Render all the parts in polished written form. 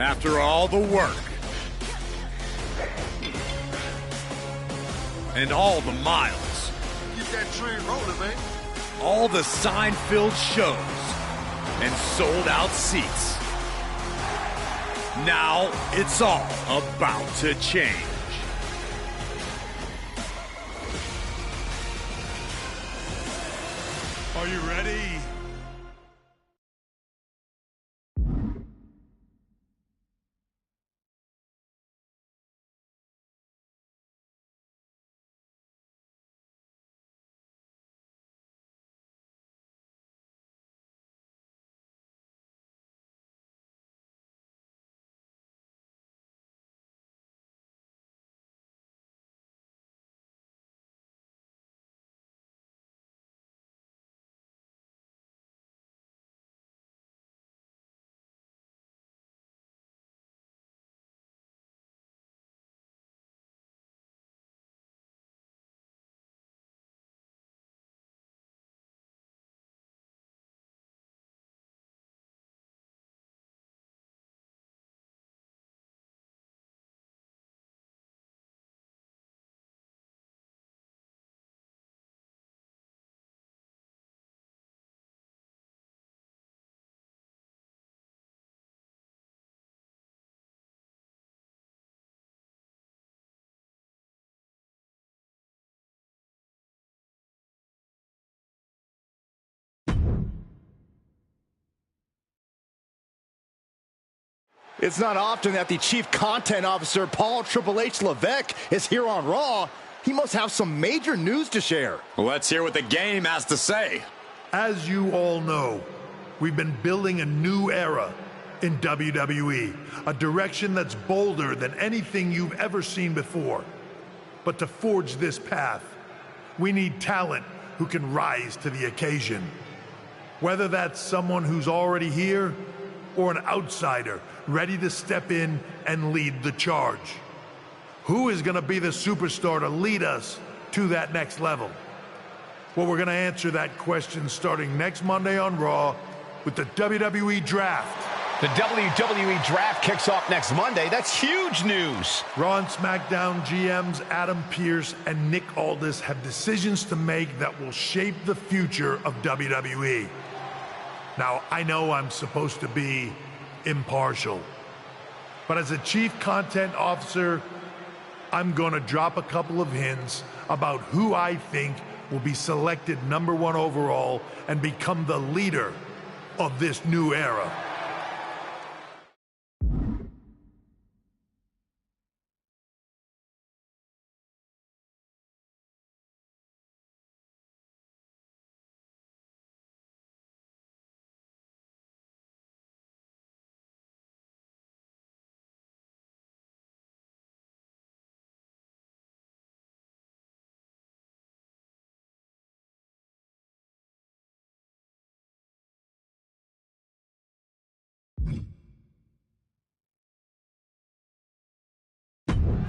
After all the work and all the miles, Keep that train rolling, man. all the sign-filled shows and sold-out seats. Now it's all about to change. Are you ready? It's not often that the Chief Content Officer, Paul Triple H Levesque, is here on Raw. He must have some major news to share. Let's hear what the game has to say. As you all know, we've been building a new era in WWE, a direction that's bolder than anything you've ever seen before. But to forge this path, we need talent who can rise to the occasion. Whether that's someone who's already here or an outsider ready to step in and lead the charge. Who is going to be the superstar to lead us to that next level? Well, we're going to answer that question starting next Monday on Raw with the WWE Draft. The WWE Draft kicks off next Monday. That's huge news. Raw and SmackDown GMs Adam Pearce and Nick Aldis have decisions to make that will shape the future of WWE. Now, I know I'm supposed to be impartial, but as a Chief Content Officer, I'm going to drop a couple of hints about who I think will be selected #1 overall and become the leader of this new era.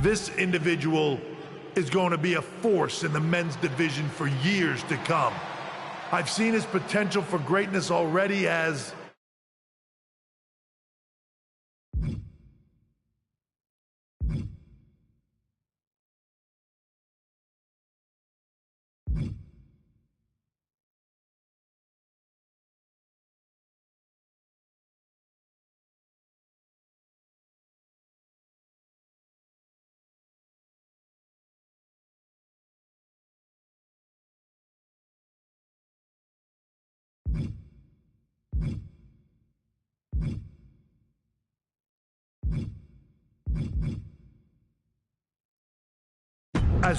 This individual is going to be a force in the men's division for years to come. I've seen his potential for greatness already as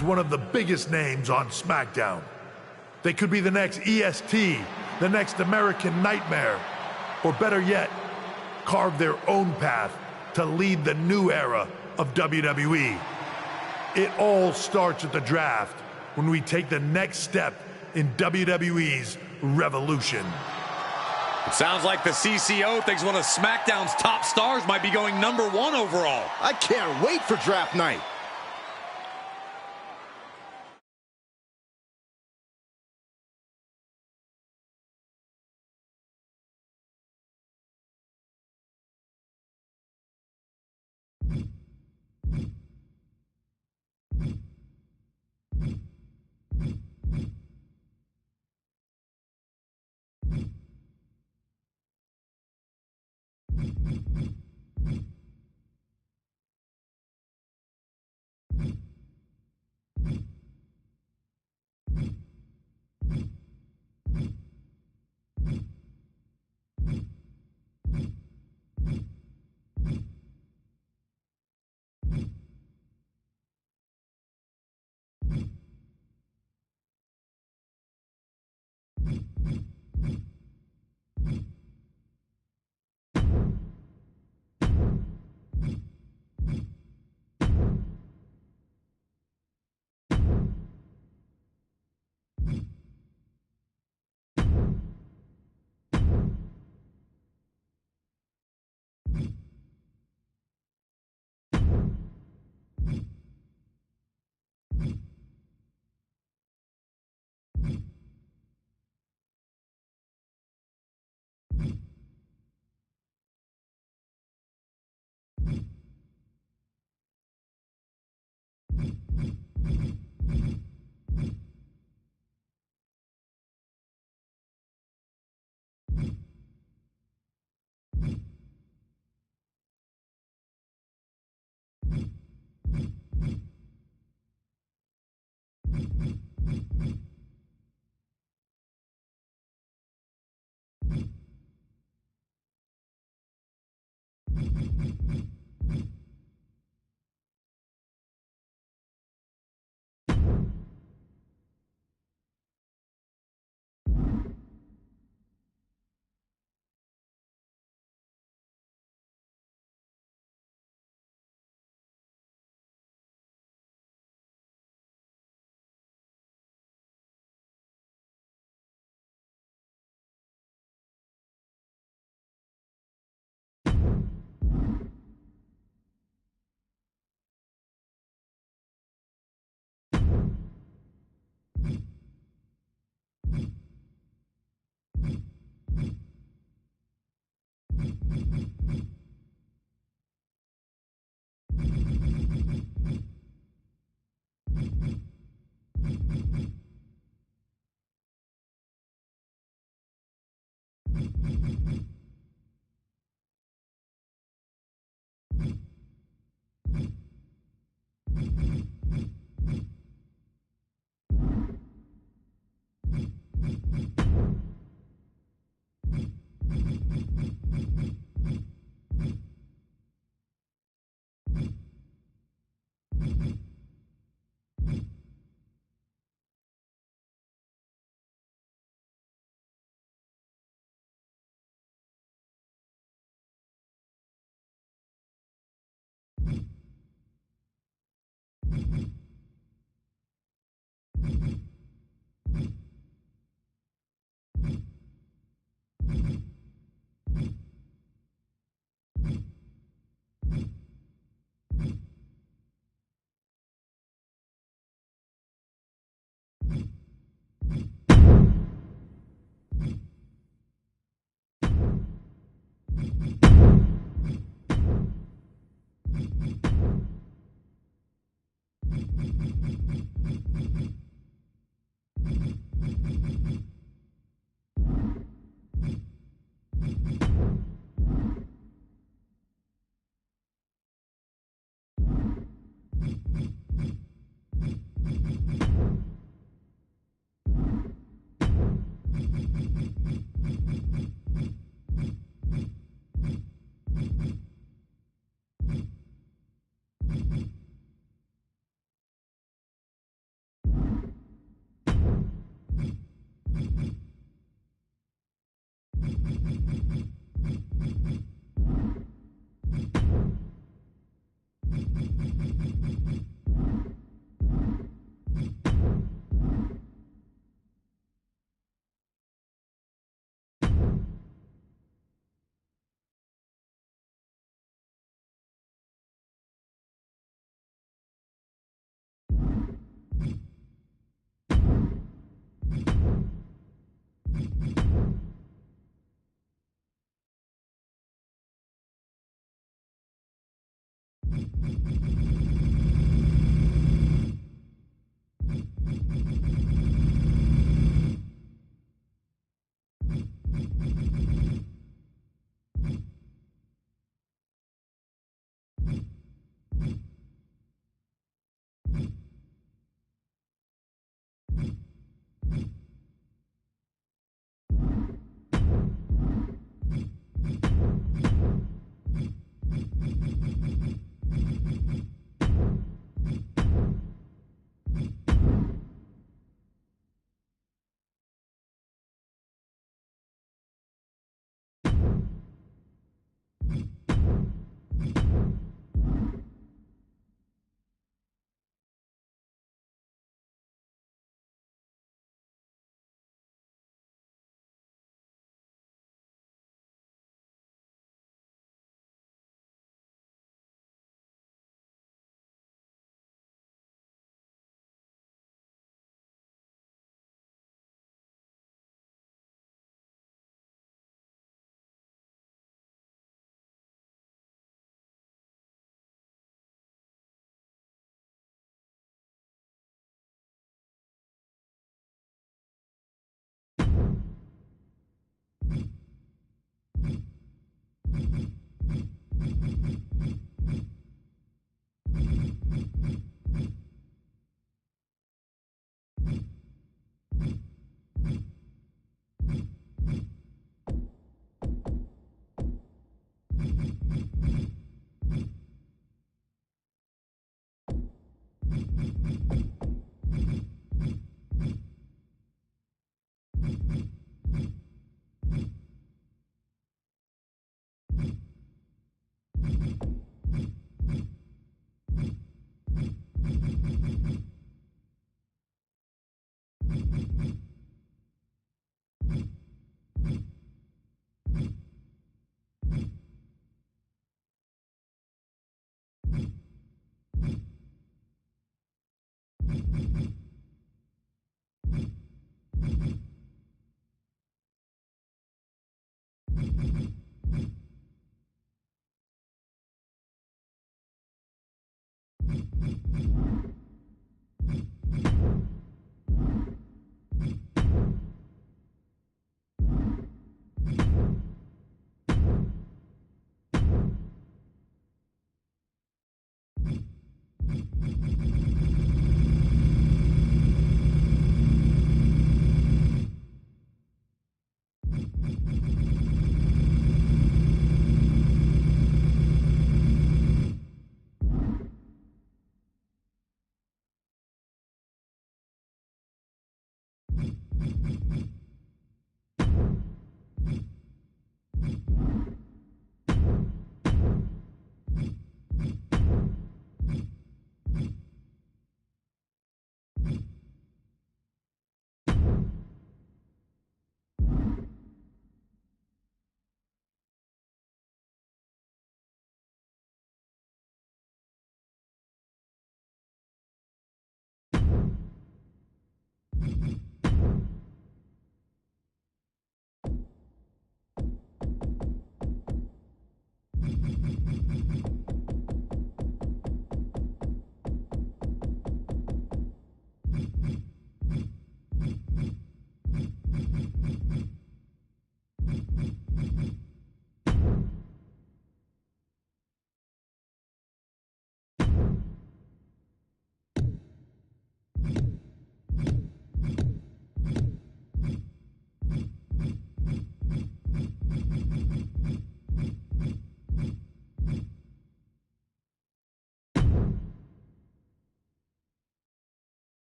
one of the biggest names on SmackDown. They could be the next EST, the next American Nightmare, or better yet, carve their own path to lead the new era of WWE. It all starts at the draft when we take the next step in WWE's revolution. It sounds like the CCO thinks one of SmackDown's top stars might be going #1 overall. I can't wait for draft night.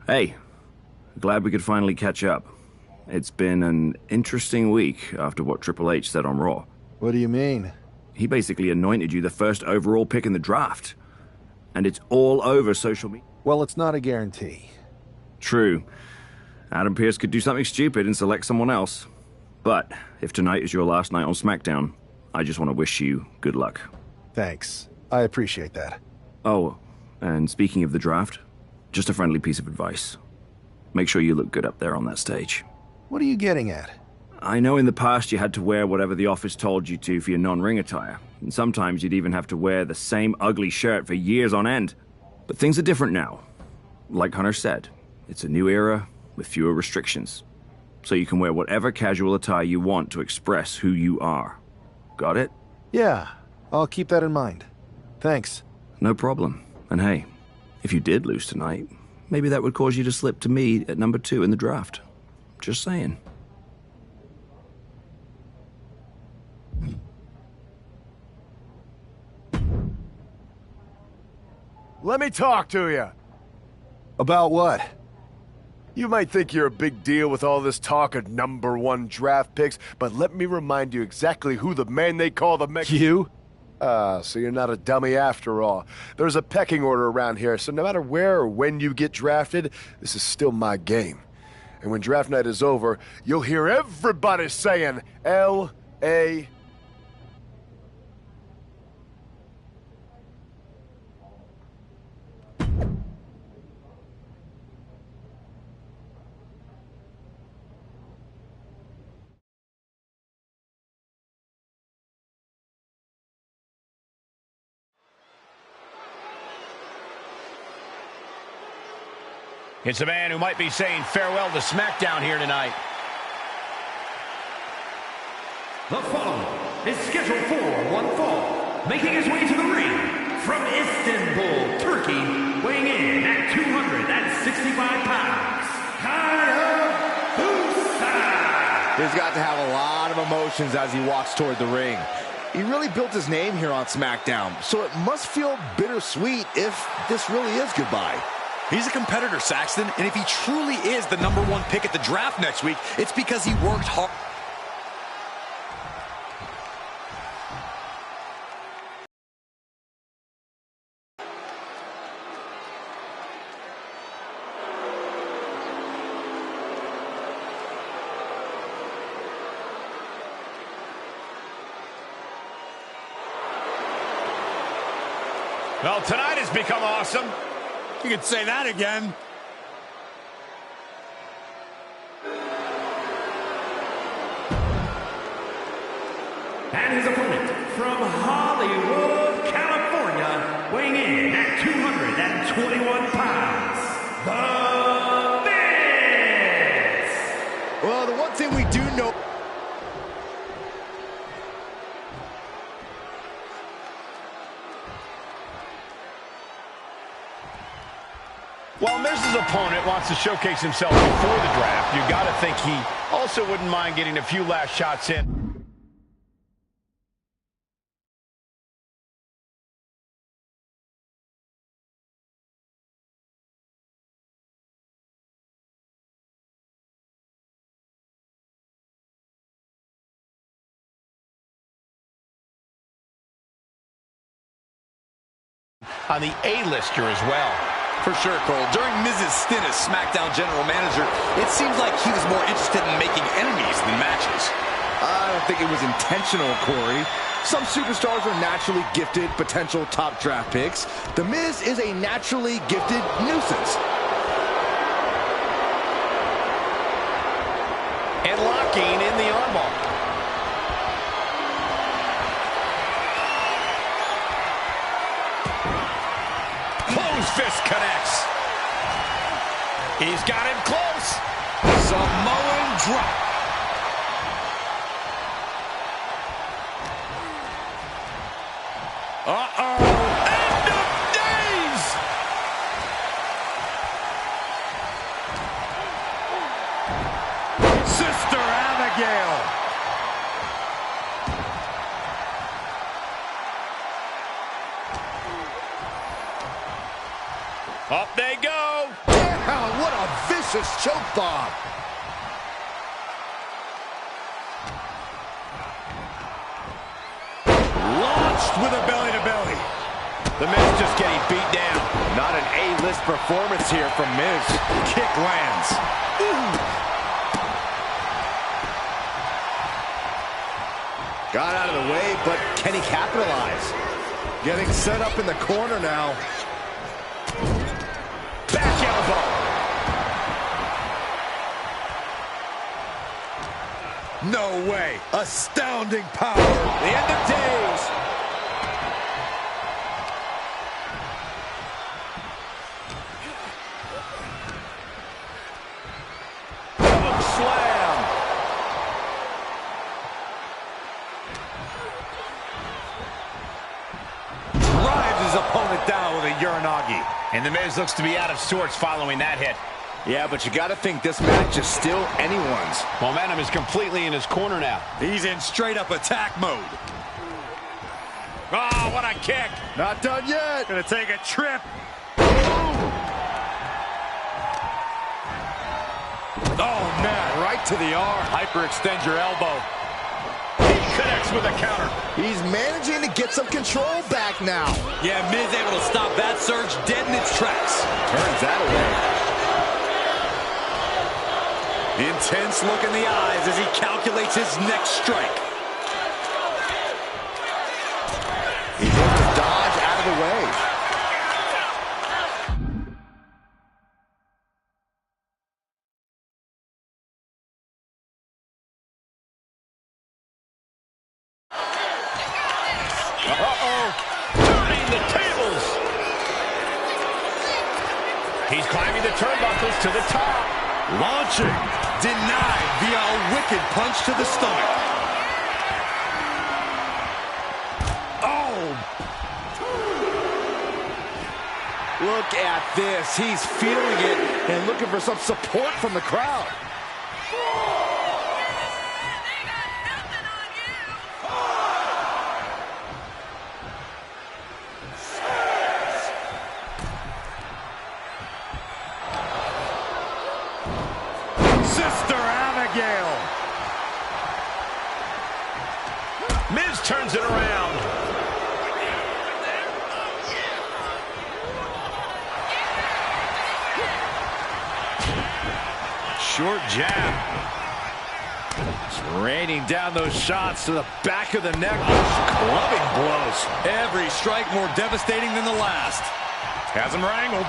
Hey, glad we could finally catch up. It's been an interesting week after what Triple H said on Raw. What do you mean? He basically anointed you the first overall pick in the draft. And it's all over social media. Well, it's not a guarantee. True. Adam Pearce could do something stupid and select someone else. But if tonight is your last night on SmackDown, I just want to wish you good luck. Thanks. I appreciate that. Oh, and speaking of the draft, just a friendly piece of advice. Make sure you look good up there on that stage. What are you getting at? I know in the past you had to wear whatever the office told you to for your non-ring attire. And sometimes you'd even have to wear the same ugly shirt for years on end. But things are different now. Like Hunter said, it's a new era with fewer restrictions. So you can wear whatever casual attire you want to express who you are. Got it? Yeah, I'll keep that in mind. Thanks. No problem. And hey, if you did lose tonight, maybe that would cause you to slip to me at number 2 in the draft. Just saying. Let me talk to you. About what? You might think you're a big deal with all this talk of #1 draft picks, but let me remind you exactly who the man they call the You? So you're not a dummy after all. There's a pecking order around here, so no matter where or when you get drafted, this is still my game. And when draft night is over, you'll hear everybody saying L.A. It's a man who might be saying farewell to SmackDown here tonight. The following is scheduled for one fall, making his way to the ring from Istanbul, Turkey, weighing in at 265 pounds, He's got to have a lot of emotions as he walks toward the ring. He really built his name here on SmackDown, so it must feel bittersweet if this really is goodbye. He's a competitor, Saxton, and if he truly is the #1 pick at the draft next week, it's because he worked hard. Well, tonight has become awesome. You could say that again. And his opponent from Hollywood, California, weighing in at 221 pounds, The Miz! Well, the one thing we do know... While Miz's opponent wants to showcase himself before the draft, you got to think he also wouldn't mind getting a few last shots in. On the A-lister as well. For sure, Cole. During Miz's stint as SmackDown General Manager, it seems like he was more interested in making enemies than matches. I don't think it was intentional, Corey. Some superstars are naturally gifted potential top draft picks. The Miz is a naturally gifted nuisance. And locking in the armbar. Close fist connects. He's got him close. Samoan drop. Uh-oh. End of days. Sister Abigail. Up they go. Wow, what a reverse choke bomb. Launched with a belly-to-belly. The Miz just getting beat down. Not an A-list performance here from Miz. Kick lands. Got out of the way, but can he capitalize? Getting set up in the corner now. Back elbow. No way. Astounding power. The end of days. Slam. Drives his opponent down with a Uranagi. And The Miz looks to be out of sorts following that hit. Yeah, but you got to think this match is still anyone's. Momentum is completely in his corner now. He's in straight-up attack mode. Oh, what a kick. Not done yet. Gonna take a trip. Oh, man, right to the arm. Hyperextend your elbow. He connects with a counter. He's managing to get some control back now. Yeah, Miz able to stop that surge dead in its tracks. Turns that away. Intense look in the eyes as he calculates his next strike. He's able to dodge out of the way. Turning the tables. He's climbing the turnbuckles to the top. Launching. Denied via a wicked punch to the stomach. Oh! Look at this. He's feeling it and looking for some support from the crowd. Sister Abigail. Miz turns it around. Short jab. Just raining down those shots to the back of the neck. Clubbing blows. Every strike more devastating than the last. Has him wrangled.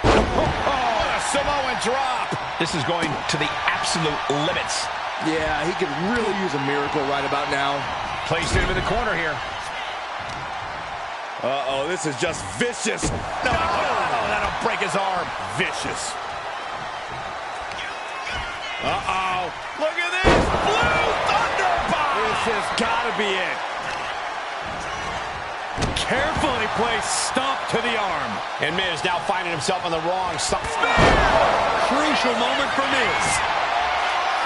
Oh, a Samoan drop. This is going to the absolute limits. Yeah, he could really use a miracle right about now. Placed him in the corner here. Uh-oh, this is just vicious. No, that'll break his arm. Vicious. Uh-oh. Look at this. Blue Thunder Bomb. This has got to be it. Carefully placed stomp to the arm. And Miz now finding himself on the wrong side. Crucial moment for Miz.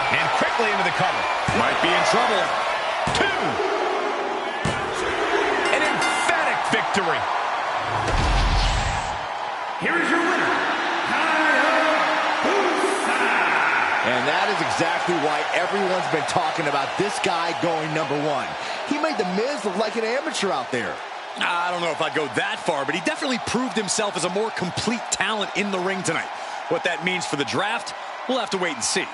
And quickly into the cover. Might be in trouble. 2. An emphatic victory. Here is your winner, And that is exactly why everyone's been talking about this guy going #1. He made The Miz look like an amateur out there. I don't know if I'd go that far, but he definitely proved himself as a more complete talent in the ring tonight. What that means for the draft, we'll have to wait and see.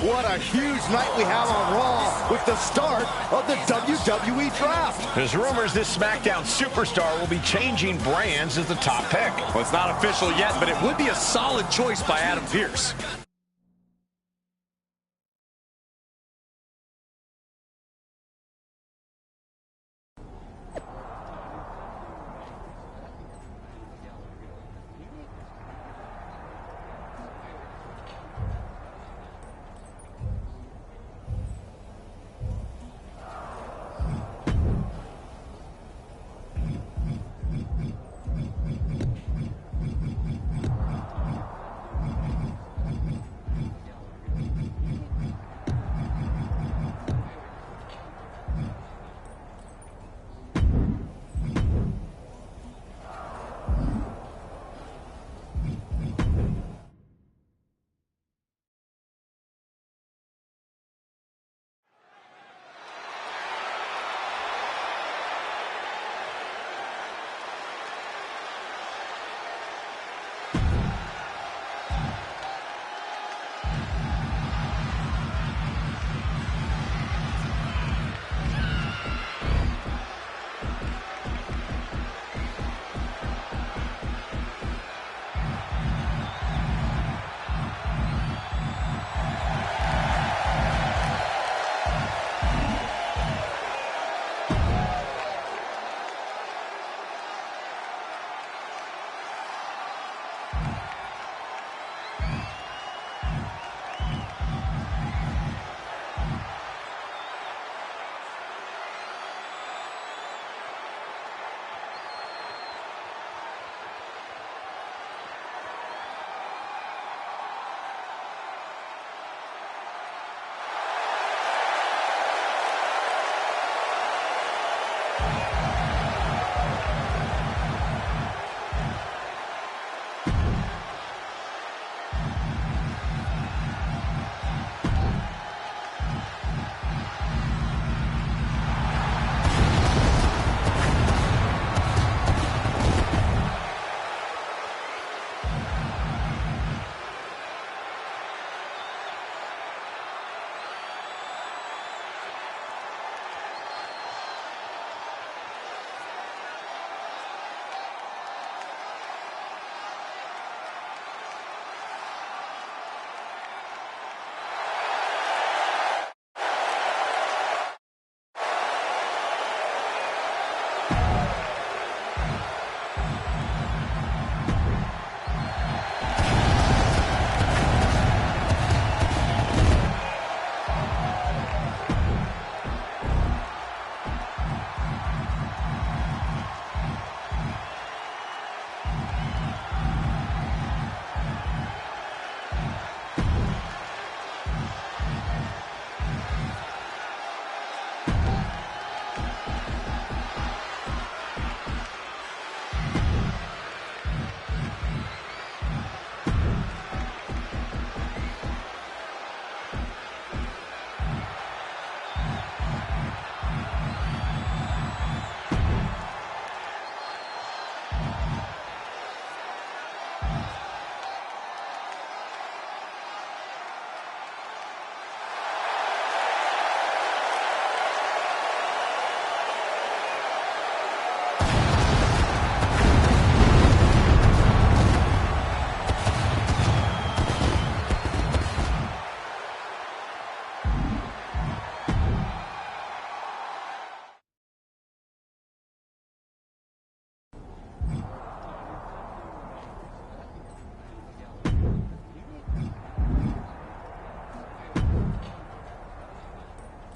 What a huge night we have on Raw with the start of the WWE Draft. There's rumors this SmackDown superstar will be changing brands as the top pick. Well, it's not official yet, but it would be a solid choice by Adam Pearce.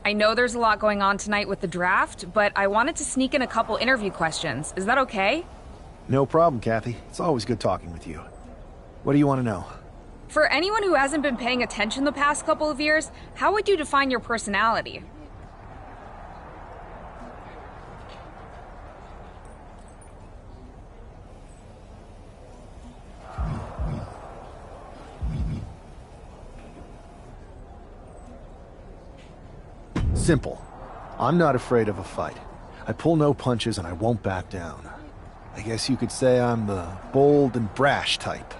I know there's a lot going on tonight with the draft, but I wanted to sneak in a couple interview questions. Is that okay? No problem, Kathy. It's always good talking with you. What do you want to know? For anyone who hasn't been paying attention the past couple of years, how would you define your personality? Simple. I'm not afraid of a fight. I pull no punches and I won't back down. I guess you could say I'm the bold and brash type.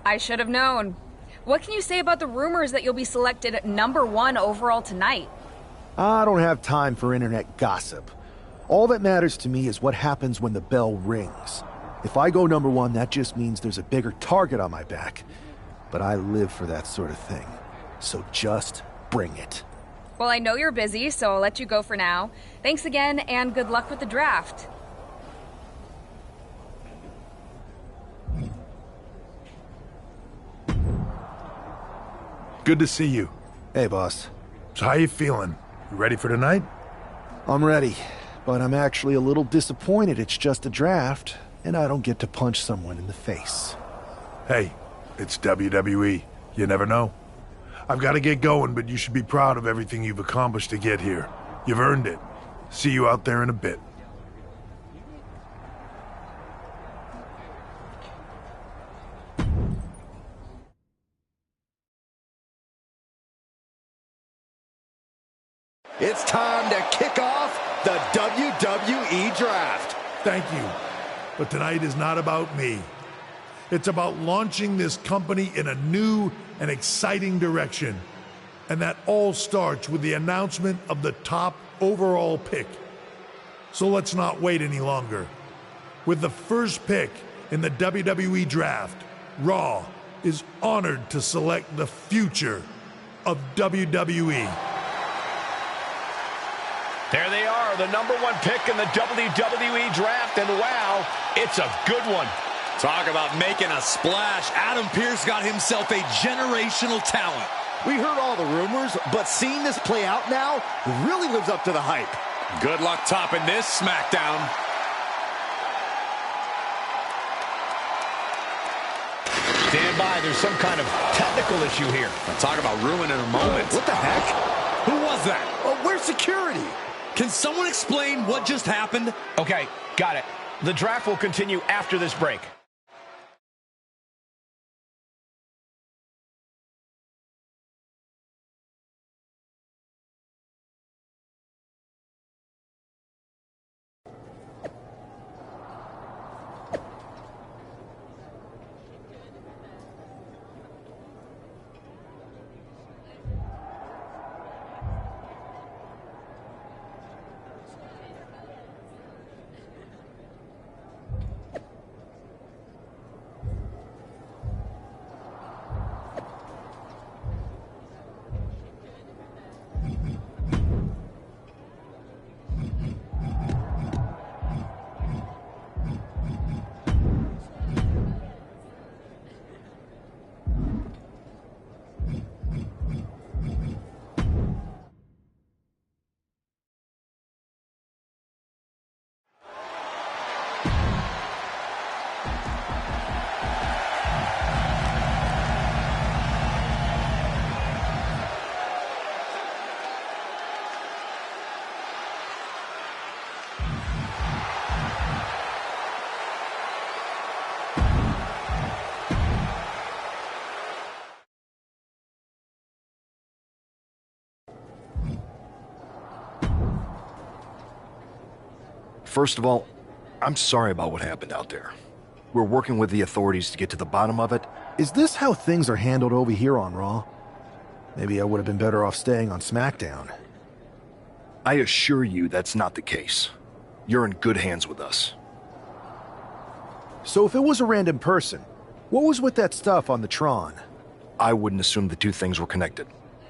I should have known. What can you say about the rumors that you'll be selected #1 overall tonight? I don't have time for internet gossip. All that matters to me is what happens when the bell rings. If I go #1, that just means there's a bigger target on my back. But I live for that sort of thing. So just bring it. Well, I know you're busy, so I'll let you go for now. Thanks again, and good luck with the draft. Good to see you. Hey, boss. So how you feeling? You ready for tonight? I'm ready, but I'm actually a little disappointed it's just a draft, and I don't get to punch someone in the face. Hey, it's WWE. You never know. I've got to get going, but you should be proud of everything you've accomplished to get here. You've earned it. See you out there in a bit. It's time to kick off the WWE Draft. Thank you. But tonight is not about me. It's about launching this company in a new and exciting direction. And that all starts with the announcement of the top overall pick. So let's not wait any longer. With the first pick in the WWE Draft, Raw is honored to select the future of WWE. There they are, the #1 pick in the WWE Draft, and wow, it's a good one. Talk about making a splash. Adam Pearce got himself a generational talent. We heard all the rumors, but seeing this play out now really lives up to the hype. Good luck topping this SmackDown. Stand by, there's some kind of technical issue here. Talk about ruining a moment. What the heck? Who was that? Oh, where's security? Can someone explain what just happened? Okay, got it. The draft will continue after this break. First of all, I'm sorry about what happened out there. We're working with the authorities to get to the bottom of it. Is this how things are handled over here on Raw? Maybe I would have been better off staying on SmackDown. I assure you that's not the case. You're in good hands with us. So if it was a random person, what was with that stuff on the Tron? I wouldn't assume the two things were connected.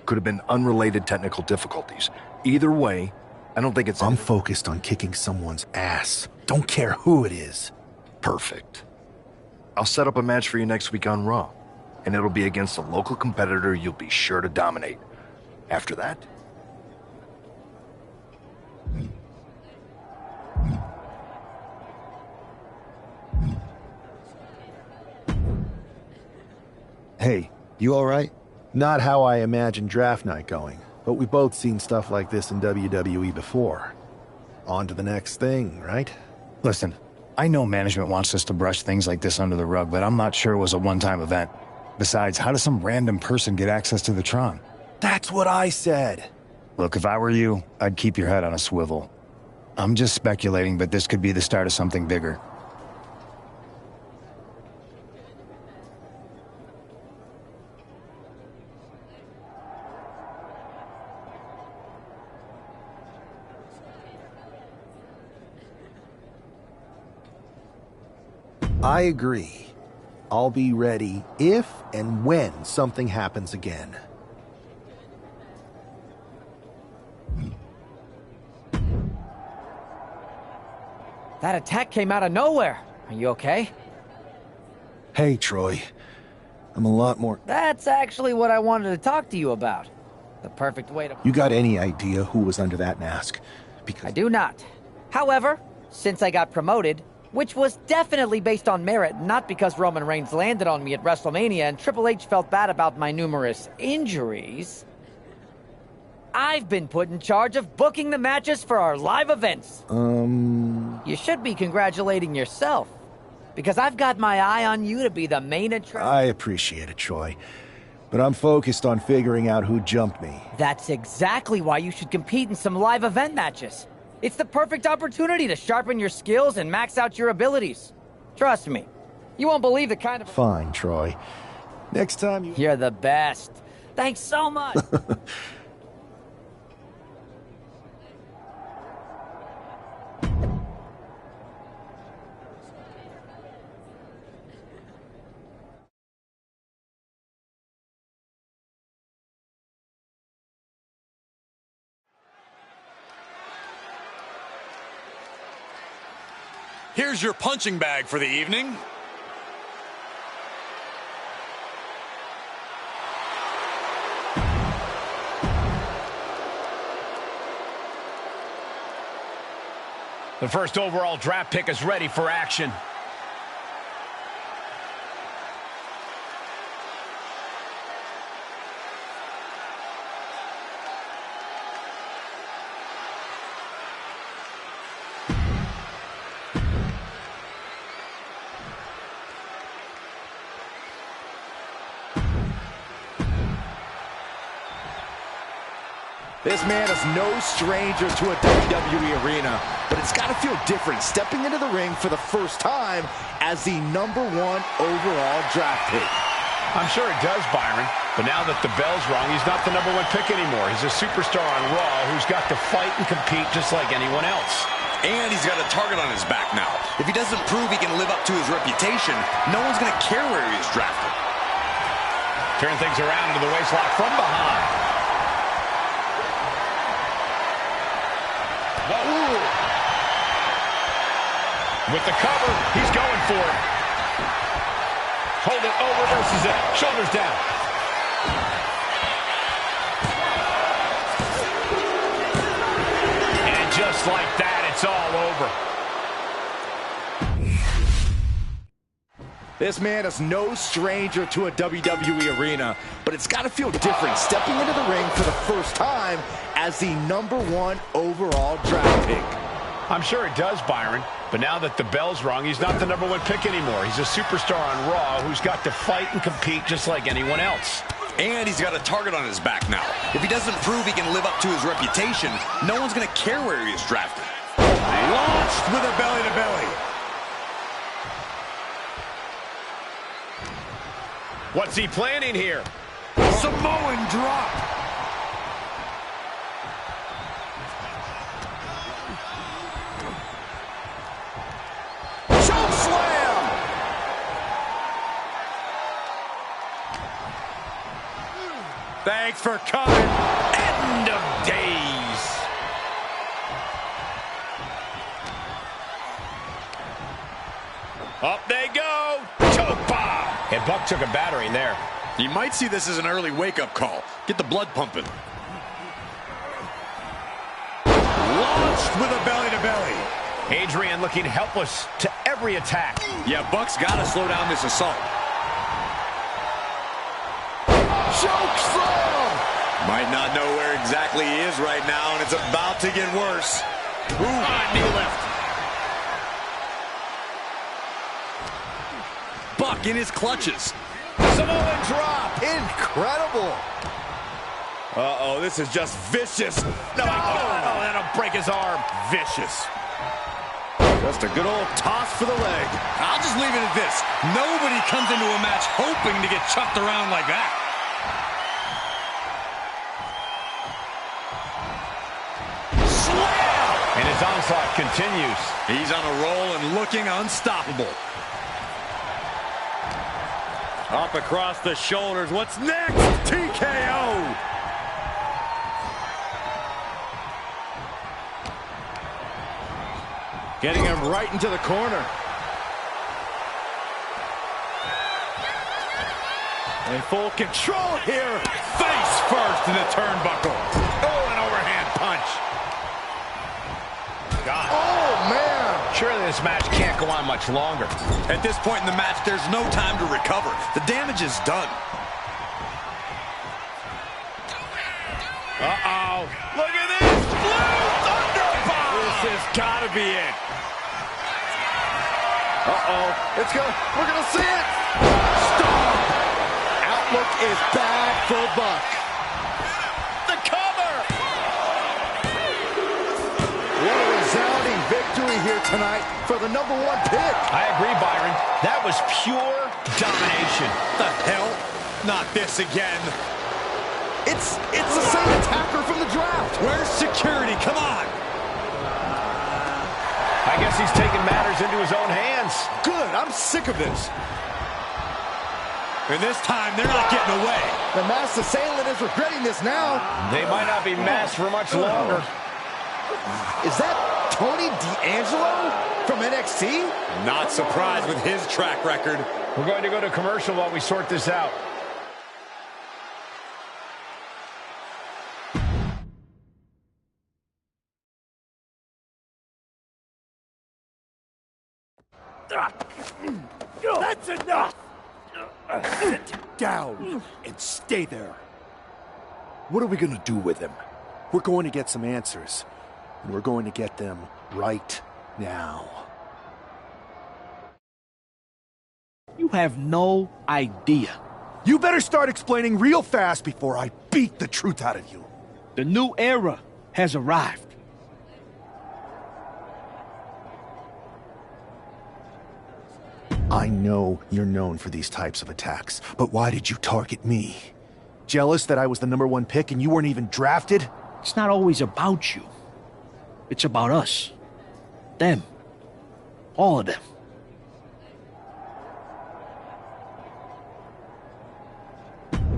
Could have been unrelated technical difficulties. Either way, I don't think it's... I'm focused on kicking someone's ass. Don't care who it is. Perfect. I'll set up a match for you next week on Raw, and it'll be against a local competitor you'll be sure to dominate. After that... Hey, you alright? Not how I imagined draft night going, but we've both seen stuff like this in WWE before. On to the next thing, right? Listen, I know management wants us to brush things like this under the rug, but I'm not sure it was a one-time event. Besides, how does some random person get access to the Tron? That's what I said. Look, if I were you, I'd keep your head on a swivel. I'm just speculating, but this could be the start of something bigger. I agree. I'll be ready if and when something happens again. That attack came out of nowhere. Are you okay? Hey, Troy. I'm a lot more... That's actually what I wanted to talk to you about. The perfect way to... You got any idea who was under that mask? Because... I do not. However, since I got promoted, which was definitely based on merit, not because Roman Reigns landed on me at WrestleMania and Triple H felt bad about my numerous injuries, I've been put in charge of booking the matches for our live events. You should be congratulating yourself, because I've got my eye on you to be the main attraction. I appreciate it, Troy. But I'm focused on figuring out who jumped me. That's exactly why you should compete in some live event matches. It's the perfect opportunity to sharpen your skills and max out your abilities. Trust me, you won't believe the kind of... Fine, Troy. Next time you... You're the best. Thanks so much. Here's your punching bag for the evening. The first overall draft pick is ready for action. This man is no stranger to a WWE arena, but it's got to feel different stepping into the ring for the first time as the #1 overall draft pick. I'm sure it does, Byron, but now that the bell's rung, he's not the #1 pick anymore. He's a superstar on Raw who's got to fight and compete just like anyone else. And he's got a target on his back now. If he doesn't prove he can live up to his reputation, no one's going to care where he is drafted. Turn things around into the waistlock from behind. Whoa. With the cover, he's going for it. Hold it, reverses it. Shoulders down. And just like that, it's all over. This man is no stranger to a WWE arena, but it's got to feel different stepping into the ring for the first time as the #1 overall draft pick. I'm sure it does, Byron, but now that the bell's rung, he's not the #1 pick anymore. He's a superstar on Raw who's got to fight and compete just like anyone else. And he's got a target on his back now. If he doesn't prove he can live up to his reputation, no one's going to care where he is drafted. Launched with a belly-to-belly. What's he planning here? Samoan drop. Choke slam. Thanks for coming. End of days. Up they go. Choke bomb. And Buck took a battering there. You might see this as an early wake-up call. Get the blood pumping. Launched with a belly-to-belly. Adrian looking helpless to every attack. Yeah, Buck's got to slow down this assault. Choke slam! Might not know where exactly he is right now, and it's about to get worse. Ooh, knee lift. Buck in his clutches. Samoan drop. Incredible. Uh-oh, this is just vicious. No, oh, that'll break his arm. Vicious. Just a good old toss for the leg. I'll just leave it at this. Nobody comes into a match hoping to get chucked around like that. And his onslaught continues. He's on a roll and looking unstoppable. Up across the shoulders. What's next? TKO. Getting him right into the corner. In full control here. Face first in the turnbuckle. Oh, an overhand punch. God. Oh, man. Surely this match can't go on much longer. At this point in the match, there's no time to recover. The damage is done. Uh-oh. Look at this. Blue Thunderbomb. This has got to be it. Uh-oh. It's go. We're going to see it. Stop. Outlook is bad for Buck. The cover. What a resounding victory here tonight for the #1 pick. I agree, Byron. That was pure domination. The hell? Not this again. It's the same attacker from the draft. Where's security? Come on. I guess he's taking matters into his own hands. Good. I'm sick of this. And this time, they're not getting away. The masked assailant is regretting this now. They might not be masked for much longer. Is that Tony D'Angelo from NXT? Not surprised with his track record. We're going to go to commercial while we sort this out. That's enough! Sit down and stay there. What are we gonna do with him? We're going to get some answers, and we're going to get them right now. You have no idea. You better start explaining real fast before I beat the truth out of you. The new era has arrived. I know you're known for these types of attacks, but why did you target me? Jealous that I was the #1 pick and you weren't even drafted? It's not always about you. It's about us. Them. All of them.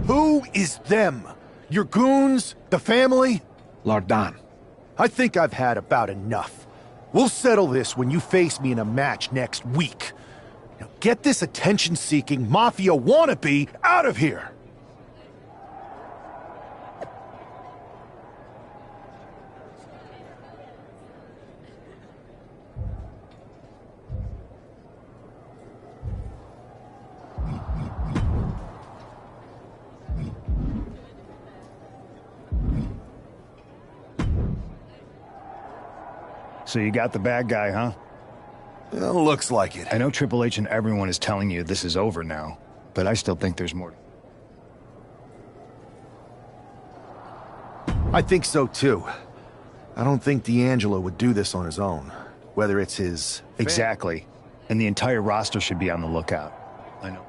Who is them? Your goons? The family? Lardan. I think I've had about enough. We'll settle this when you face me in a match next week. Now get this attention-seeking mafia wannabe out of here! So you got the bad guy, huh? Well, looks like it. I know Triple H and everyone is telling you this is over now, but I still think there's more. I think so, too. I don't think D'Angelo would do this on his own. Whether it's his... Exactly. And the entire roster should be on the lookout. I know.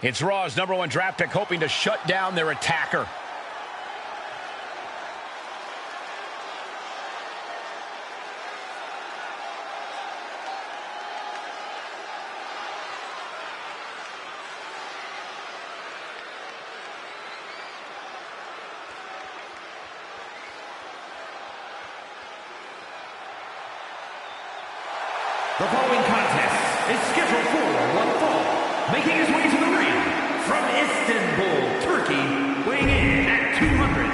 It's Raw's #1 draft pick hoping to shut down their attacker. The following contest is scheduled for one fall. Making his way to the ring from Istanbul, Turkey, weighing in at 200.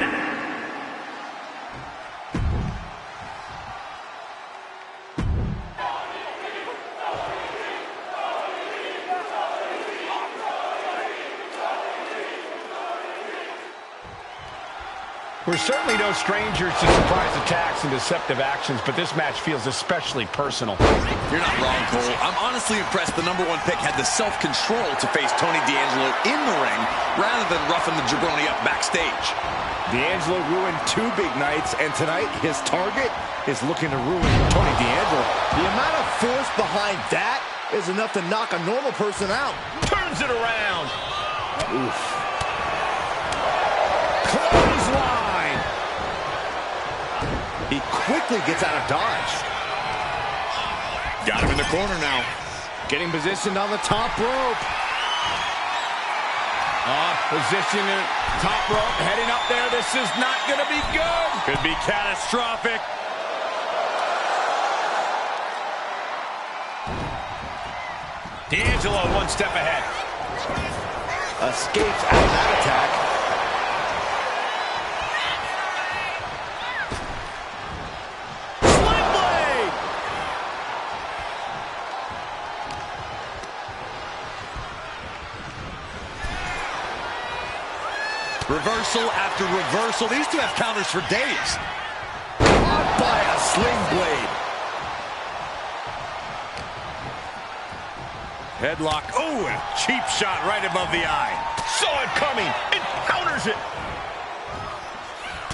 We're certainly no strangers to surprise attacks and deceptive actions, but this match feels especially personal. You're not wrong, Cole. I'm honestly impressed the #1 pick had the self-control to face Tony D'Angelo in the ring rather than roughing the jabroni up backstage. D'Angelo ruined 2 big nights, and tonight his target is looking to ruin Tony D'Angelo. The amount of force behind that is enough to knock a normal person out. Turns it around. Oof. Clothesline. He quickly gets out of dodge. Got him in the corner now. Getting positioned on the top rope. Position at top rope, heading up there. This is not going to be good. Could be catastrophic. D'Angelo 1 step ahead. Escapes out of that attack. Sling blade! Reversal after reversal. These two have counters for days. Caught by a sling blade. Headlock. Oh, and a cheap shot right above the eye. Saw it coming and counters it.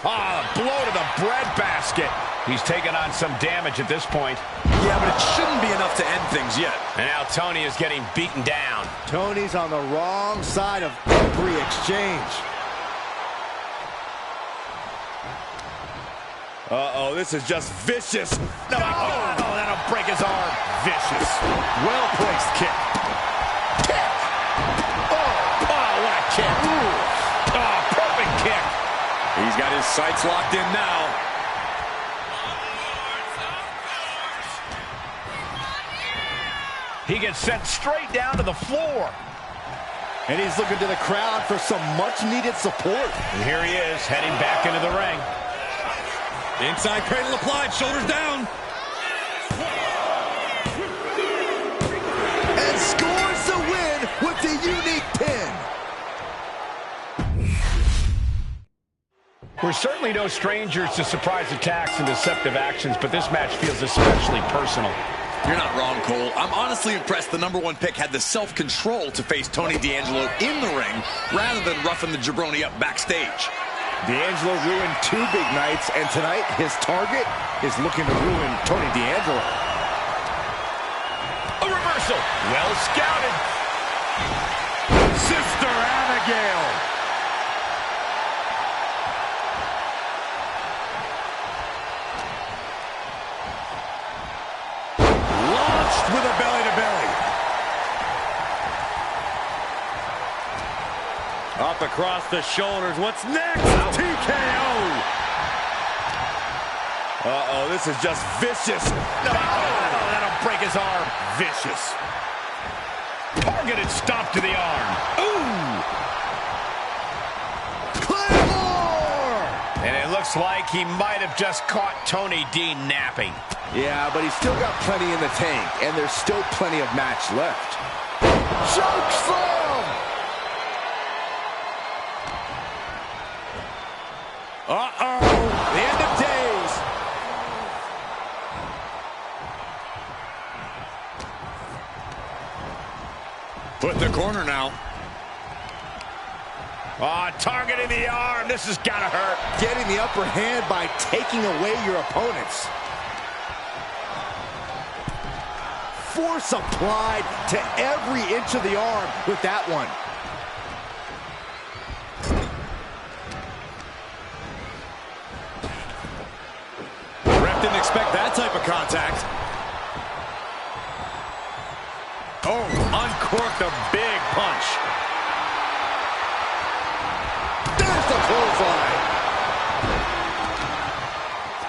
Blow to the breadbasket. He's taken on some damage at this point. Yeah, but it shouldn't be enough to end things yet. And now Tony is getting beaten down. Tony's on the wrong side of every exchange. Uh-oh, this is just vicious. No, that'll break his arm. Vicious. Well-placed kick. Oh, what a kick. Ooh. Oh, He's got his sights locked in now. He gets sent straight down to the floor. And he's looking to the crowd for some much-needed support. And here he is, heading back into the ring. Inside cradle applied, shoulders down. And scores the win with the unique pin. We're certainly no strangers to surprise attacks and deceptive actions, but this match feels especially personal. You're not wrong, Cole. I'm honestly impressed the #1 pick had the self-control to face Tony D'Angelo in the ring rather than roughing the jabroni up backstage. D'Angelo ruined 2 big nights, and tonight his target is looking to ruin Tony D'Angelo. A reversal. Well scouted. Sister Abigail. With a belly-to-belly. Up across the shoulders. What's next? TKO. Uh-oh, this is just vicious. No, that'll break his arm. Vicious. Targeted stomp to the arm. Ooh! Claymore! And it looks like he might have just caught Tony D napping. Yeah, but he's still got plenty in the tank, and there's still plenty of match left. Choke slam! Uh-oh. The end of days. Put in the corner now. Targeting the arm. This has got to hurt. Getting the upper hand by taking away your opponents. Force applied to every inch of the arm with that one. Ref didn't expect that type of contact. Oh, uncorked a big punch. There's the clothesline.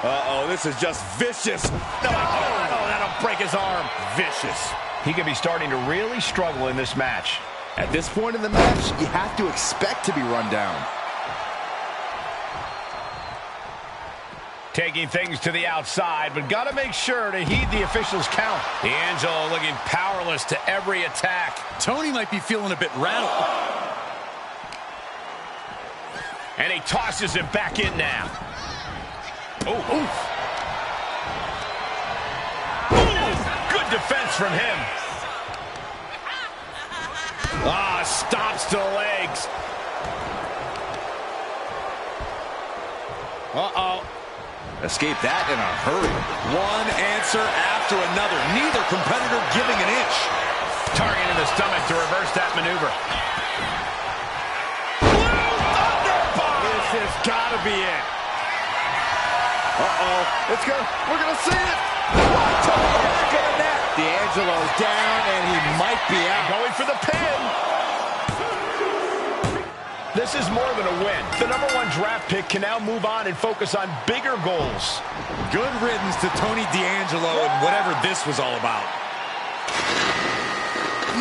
Uh-oh, this is just vicious. No, that'll break his arm. Vicious. He could be starting to really struggle in this match. At this point in the match, you have to expect to be run down. Taking things to the outside, but got to make sure to heed the officials' count. D'Angelo looking powerless to every attack. Tony might be feeling a bit rattled. And he tosses him back in now. Oh, oof. Good defense from him. Stops to the legs. Uh-oh. Escape that in a hurry. One answer after another. Neither competitor giving an inch. Target in the stomach to reverse that maneuver. This has got to be it. Uh-oh. We're going to see it. What a back of the neck. D'Angelo's down, and he might be out. Going for the pin. This is more than a win. The #1 draft pick can now move on and focus on bigger goals. Good riddance to Tony D'Angelo and whatever this was all about.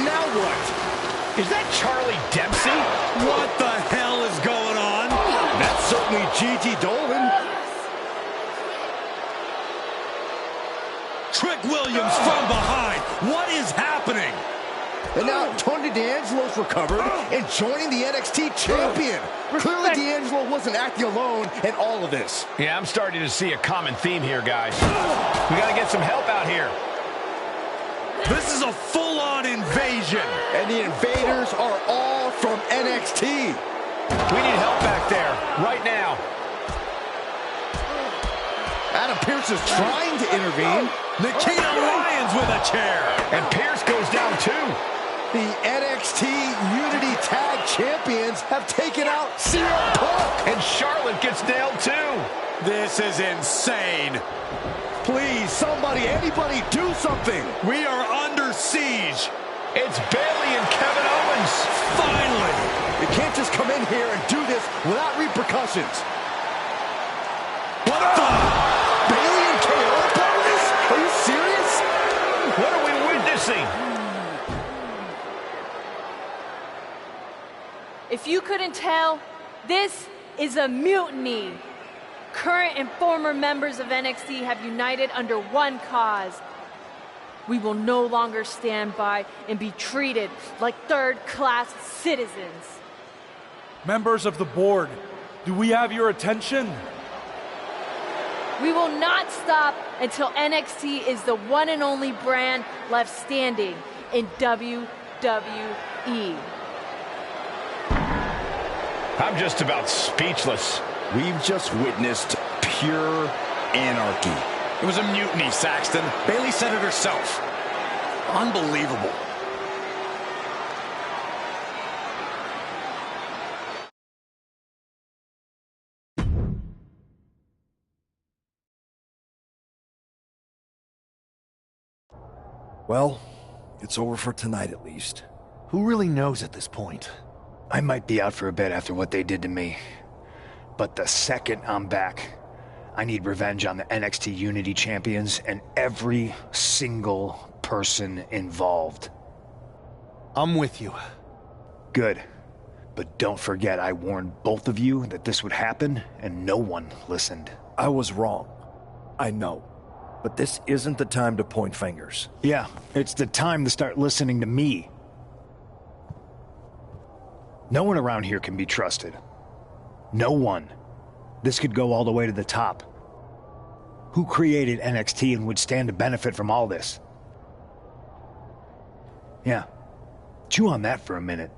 Now what? Is that Charlie Dempsey? What the hell is going on? That's certainly Gigi Dolan. Trick Williams from behind. What is happening? And now Tony D'Angelo's recovered and joining the NXT champion. Clearly D'Angelo wasn't acting alone in all of this. Yeah, I'm starting to see a common theme here, guys. We got to get some help out here. This is a full-on invasion. And the invaders are all from NXT. We need help back there, right now. Adam Pearce is trying to intervene. Nikita Lyons with a chair. And Pearce goes down too. The NXT Unity Tag Champions have taken out CM Punk. And Charlotte gets nailed too. This is insane. Please, somebody, anybody, do something. We are under siege. It's Bayley and Kevin Owens. Finally. You can't just come in here and do this without repercussions. What the? Bailey and KO are part of this? Are you serious? What are we witnessing? If you couldn't tell, this is a mutiny. Current and former members of NXT have united under one cause. We will no longer stand by and be treated like third-class citizens. Members of the board, do we have your attention? We will not stop until NXT is the one and only brand left standing in WWE. I'm just about speechless. We've just witnessed pure anarchy. It was a mutiny, Saxton. Bailey said it herself. Unbelievable. Well, it's over for tonight at least. Who really knows at this point? I might be out for a bit after what they did to me. But the second I'm back, I need revenge on the NXT Unity Champions and every single person involved. I'm with you. Good. But don't forget I warned both of you that this would happen, and no one listened. I was wrong. I know. But this isn't the time to point fingers. Yeah, it's the time to start listening to me. No one around here can be trusted. No one. This could go all the way to the top. Who created NXT and would stand to benefit from all this? Yeah. Chew on that for a minute.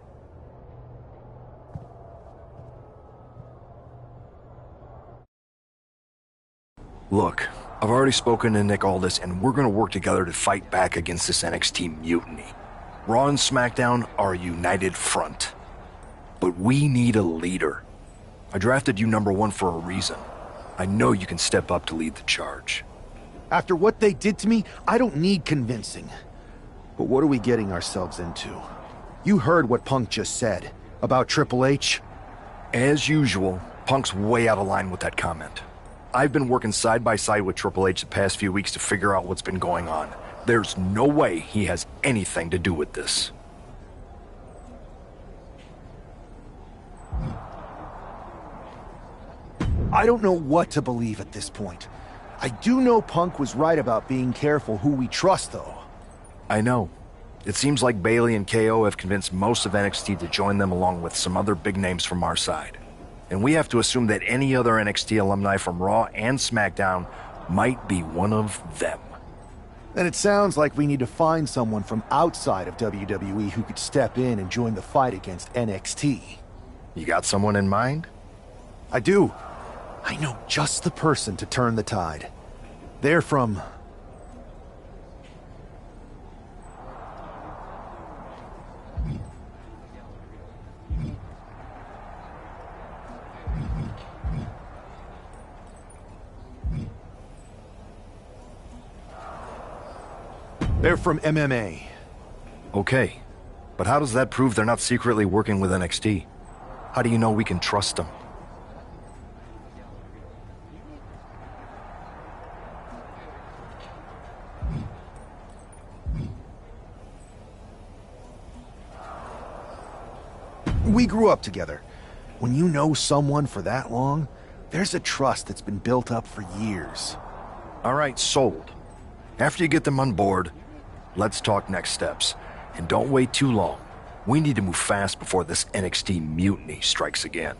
Look, I've already spoken to Nick Aldis, and we're gonna work together to fight back against this NXT mutiny. Raw and SmackDown are a united front. But we need a leader. I drafted you #1 for a reason. I know you can step up to lead the charge. After what they did to me, I don't need convincing. But what are we getting ourselves into? You heard what Punk just said about Triple H. As usual, Punk's way out of line with that comment. I've been working side by side with Triple H the past few weeks to figure out what's been going on. There's no way he has anything to do with this. I don't know what to believe at this point. I do know Punk was right about being careful who we trust, though. I know. It seems like Bailey and KO have convinced most of NXT to join them along with some other big names from our side. And we have to assume that any other NXT alumni from Raw and SmackDown might be one of them. Then it sounds like we need to find someone from outside of WWE who could step in and join the fight against NXT. You got someone in mind? I do. I know just the person to turn the tide. They're from... They're from MMA. Okay, but how does that prove they're not secretly working with NXT? How do you know we can trust them? We grew up together. When you know someone for that long, there's a trust that's been built up for years. All right, sold. After you get them on board, let's talk next steps. And don't wait too long. We need to move fast before this NXT mutiny strikes again.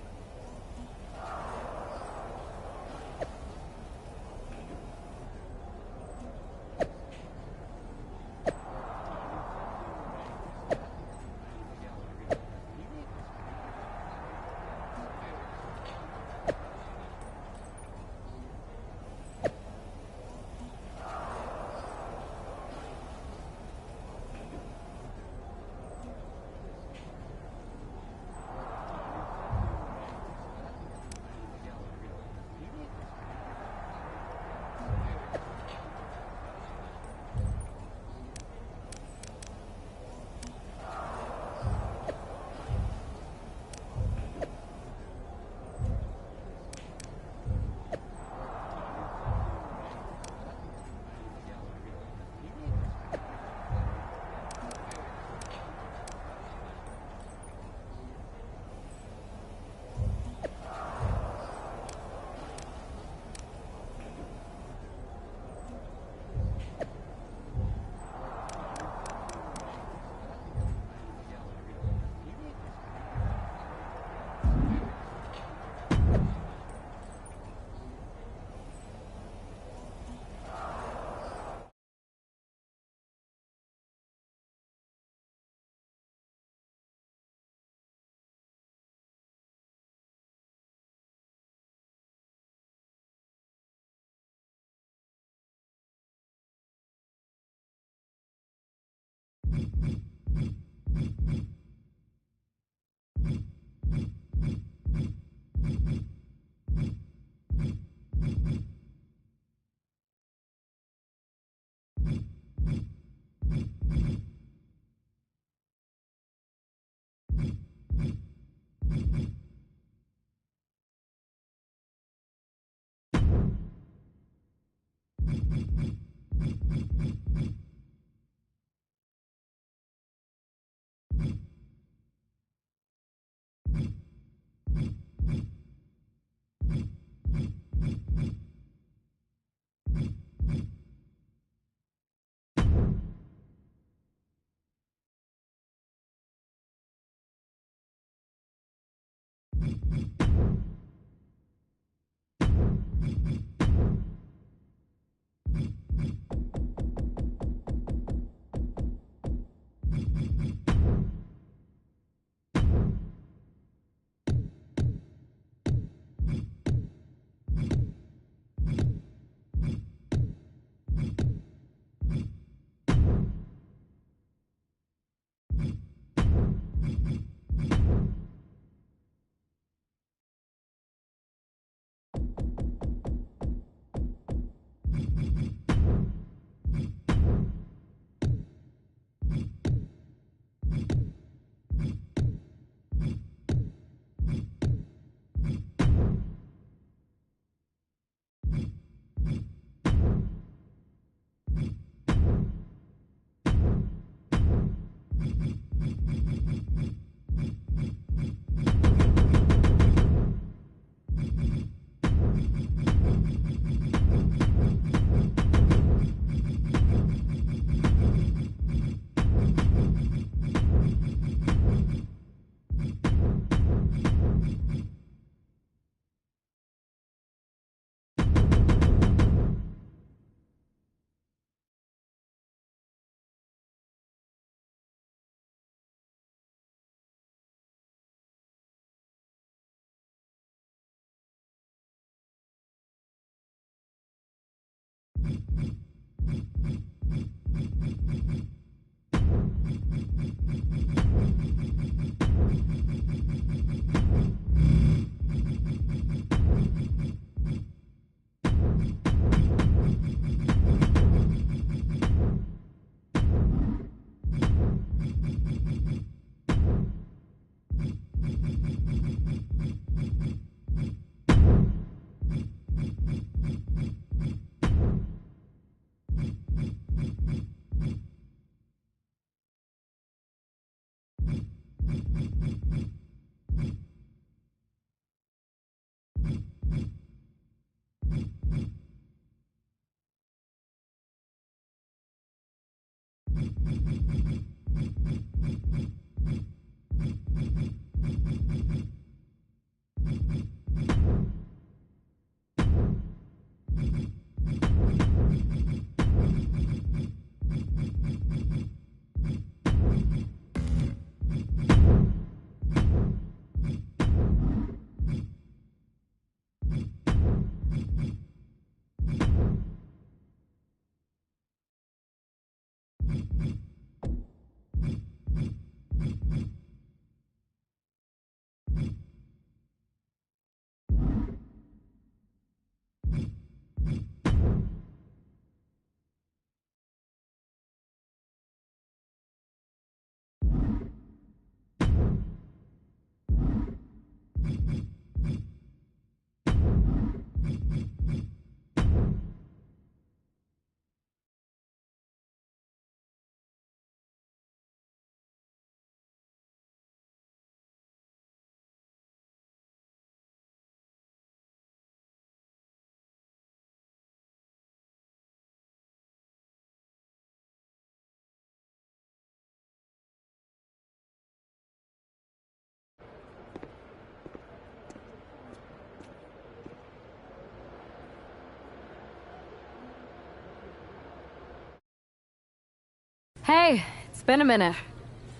Hey, it's been a minute.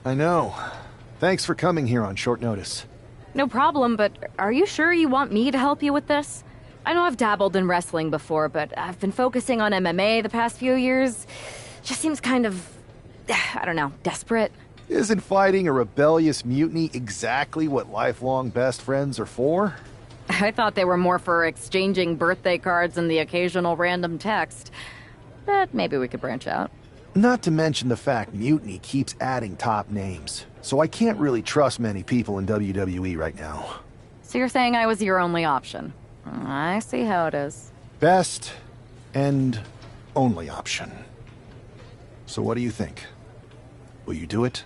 I know. Thanks for coming here on short notice. No problem, but are you sure you want me to help you with this? I know I've dabbled in wrestling before, but I've been focusing on MMA the past few years. Just seems kind of I don't know, desperate? Isn't fighting a rebellious mutiny exactly what lifelong best friends are for? I thought they were more for exchanging birthday cards and the occasional random text. But maybe we could branch out. Not to mention the fact Mutiny keeps adding top names, so I can't really trust many people in WWE right now. So you're saying I was your only option? I see how it is. Best and only option. So what do you think? Will you do it?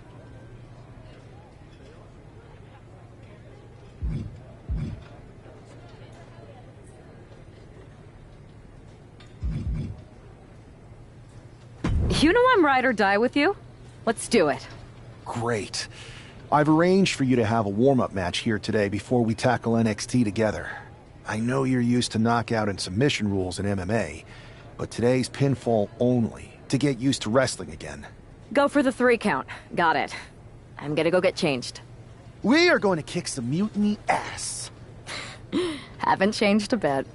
You know I'm ride or die with you. Let's do it. Great. I've arranged for you to have a warm-up match here today before we tackle NXT together. I know you're used to knockout and submission rules in MMA, but today's pinfall only, to get used to wrestling again. Go for the 3 count. Got it. I'm gonna go get changed. We are going to kick some Mutiny ass. Haven't changed a bit.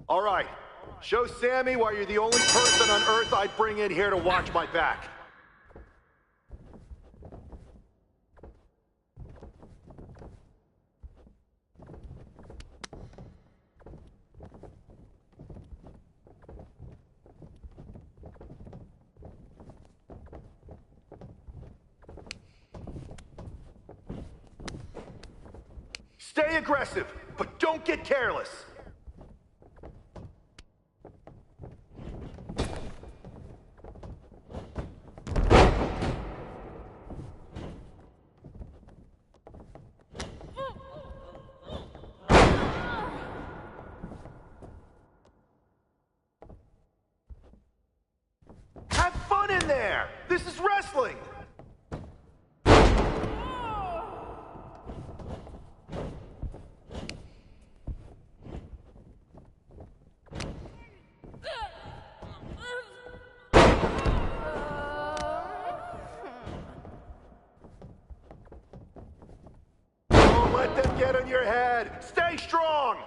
All right, show Sammy why you're the only person on Earth I'd bring in here to watch my back. Stay aggressive, but don't get careless. Have fun in there! This is wrestling! Don't let them get in your head! Stay strong!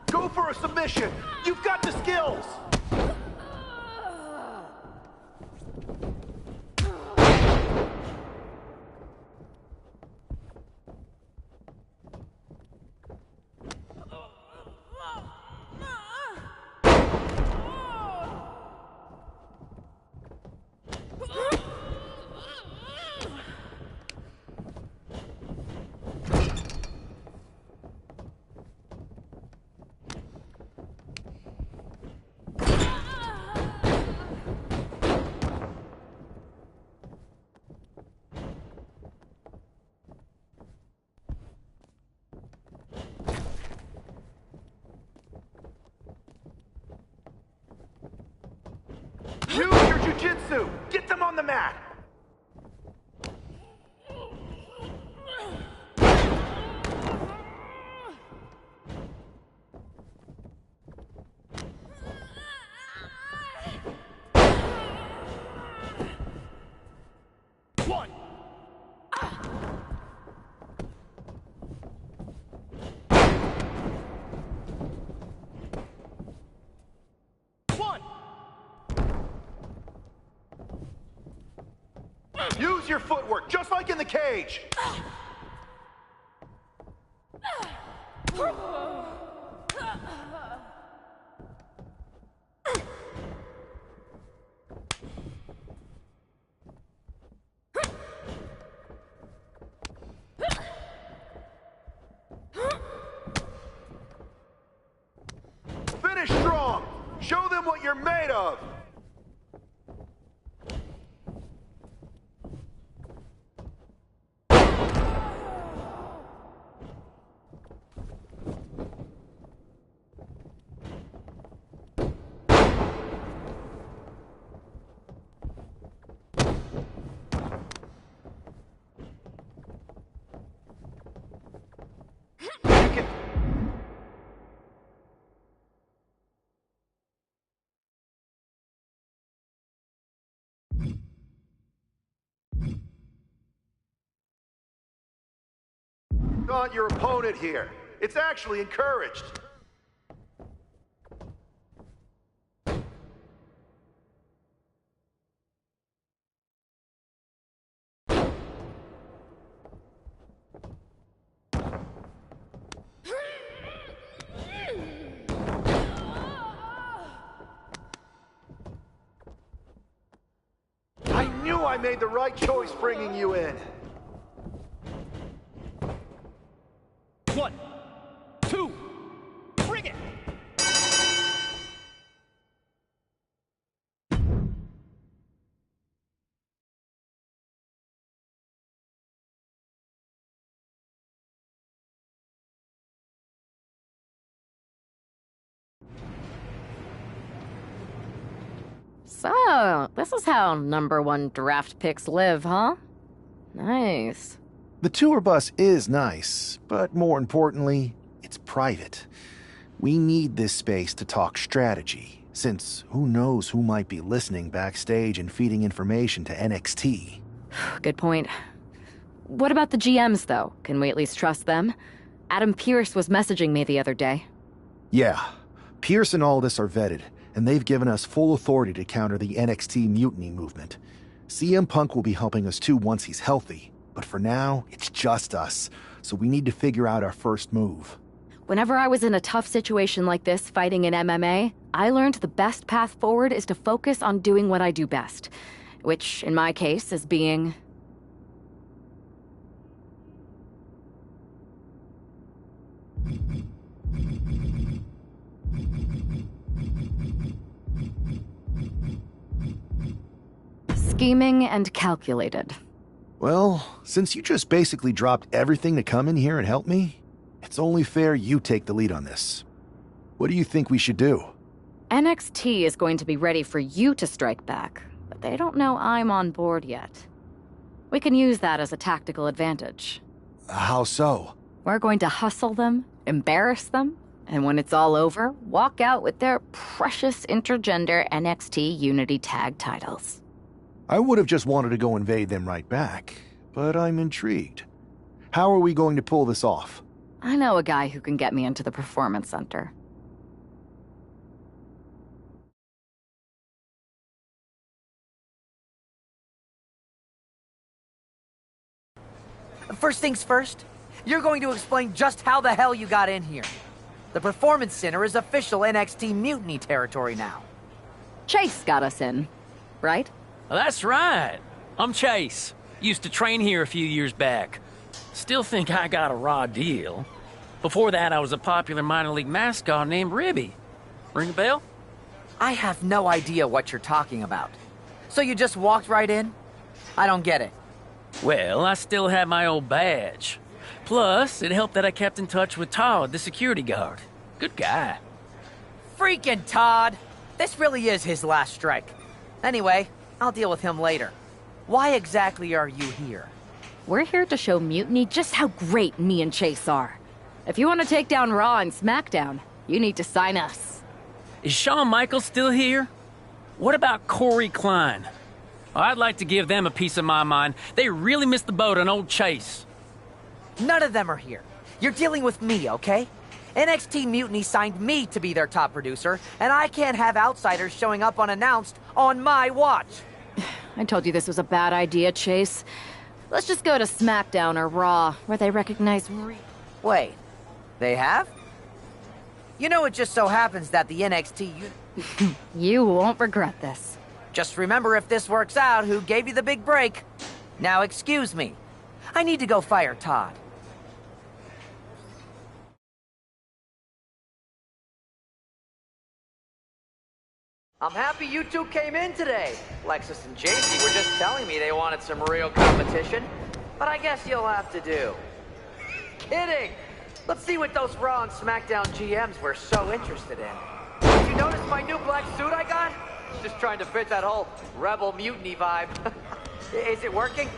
Go for a submission! You've got the skills! Use your jiu-jitsu! Get them on the mat! Use your footwork, just like in the cage. Finish strong. Show them what you're made of. Not your opponent here. It's actually encouraged. I knew I made the right choice bringing you in. 1, 2, bring it! So, this is how #1 draft picks live, huh? Nice. The tour bus is nice, but more importantly, it's private. We need this space to talk strategy, since who knows who might be listening backstage and feeding information to NXT. Good point. What about the GMs, though? Can we at least trust them? Adam Pearce was messaging me the other day. Yeah, Pierce and Aldis are vetted, and they've given us full authority to counter the NXT mutiny movement. CM Punk will be helping us too once he's healthy. But for now, it's just us, so we need to figure out our first move. Whenever I was in a tough situation like this fighting in MMA, I learned the best path forward is to focus on doing what I do best. Which, in my case, is being... scheming and calculated. Well, since you just basically dropped everything to come in here and help me, it's only fair you take the lead on this. What do you think we should do? NXT is going to be ready for you to strike back, but they don't know I'm on board yet. We can use that as a tactical advantage. How so? We're going to hustle them, embarrass them, and when it's all over, walk out with their precious intergender NXT Unity Tag titles. I would have just wanted to go invade them right back, but I'm intrigued. How are we going to pull this off? I know a guy who can get me into the Performance Center. First things first, you're going to explain just how the hell you got in here. The Performance Center is official NXT mutiny territory now. Chase got us in, right? That's right. I'm Chase. Used to train here a few years back. Still think I got a raw deal. Before that, I was a popular minor league mascot named Ribby. Ring a bell? I have no idea what you're talking about. So you just walked right in? I don't get it. Well, I still had my old badge. Plus, it helped that I kept in touch with Todd, the security guard. Good guy. Freaking Todd! This really is his last strike. Anyway, I'll deal with him later. Why exactly are you here? We're here to show Mutiny just how great me and Chase are. If you want to take down Raw and SmackDown, you need to sign us. Is Shawn Michaels still here? What about Corey Klein? I'd like to give them a piece of my mind. They really missed the boat on old Chase. None of them are here. You're dealing with me, okay? NXT Mutiny signed me to be their top producer, and I can't have outsiders showing up unannounced on my watch. I told you this was a bad idea, Chase. Let's just go to SmackDown or Raw, where they recognize Wait, they have? You know, it just so happens that the NXT... You won't regret this. Just remember, if this works out, who gave you the big break. Now excuse me. I need to go fire Todd. I'm happy you two came in today. Lexus and JC were just telling me they wanted some real competition, but I guess you'll have to do. Kidding! Let's see what those Raw and SmackDown GMs were so interested in. Did you notice my new black suit I got? Just trying to fit that whole rebel mutiny vibe. Is it working?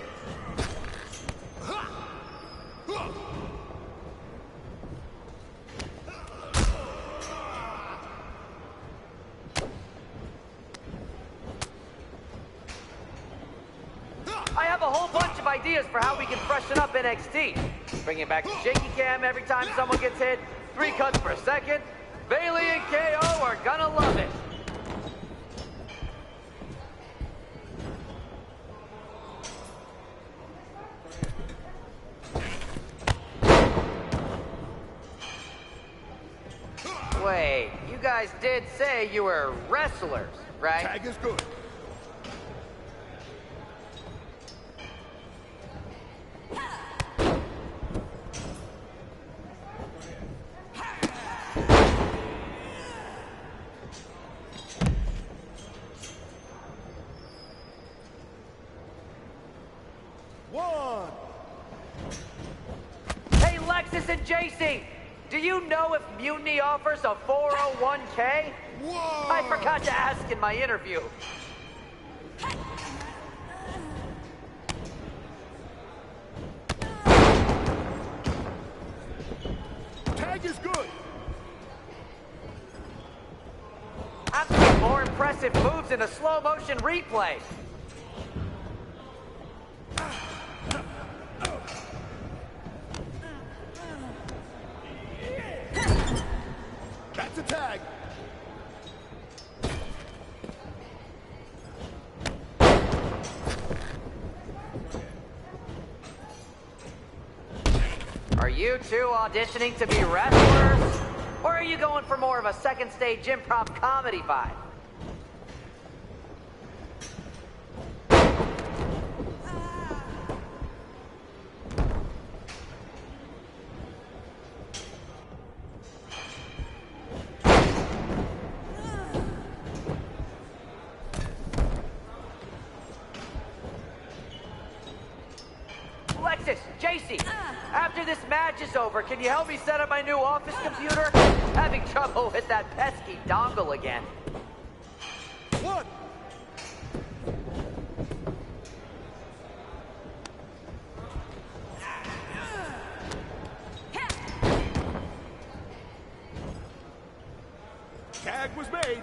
I have a whole bunch of ideas for how we can freshen up NXT. Bringing back the shaky cam every time someone gets hit, 3 cuts per second. Bailey and KO are gonna love it. Wait, you guys did say you were wrestlers, right? Tag is good. Hey, Lexus and JC! Do you know if Mutiny offers a 401k? Whoa! I forgot to ask in my interview. Tag is good. I'm seeing more impressive moves in a slow motion replay. That's a tag. Are you two auditioning to be wrestlers? Or are you going for more of a second stage improv comedy vibe? Lexus, JC, after this match is over, can you help me set up my new office computer? Having trouble with that pesky dongle again. What? Tag was made.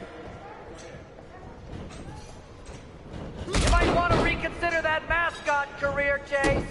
You might want to reconsider that mascot career, Chase.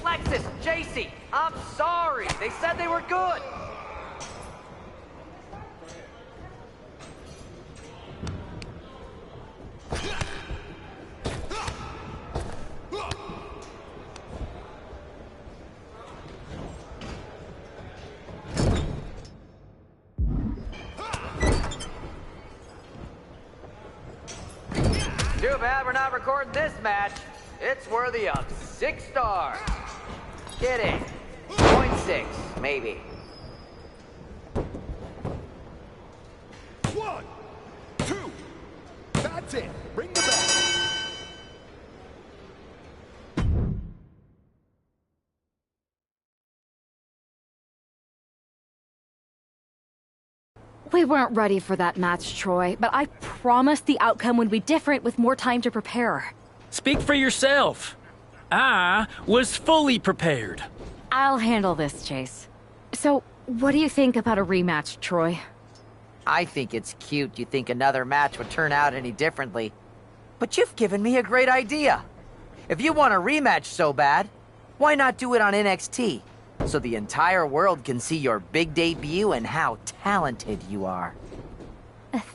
Lexus, JC, I'm sorry. They said they were good. Too bad we're not recording this match. It's worthy of 6 stars. Kidding. 0.6, maybe. 1, 2. That's it. Ring the bell. We weren't ready for that match, Troy, but I promised the outcome would be different with more time to prepare. Speak for yourself. I was fully prepared. I'll handle this, Chase. So, what do you think about a rematch, Troy? I think it's cute you think another match would turn out any differently. But you've given me a great idea. If you want a rematch so bad, why not do it on NXT? So the entire world can see your big debut and how talented you are.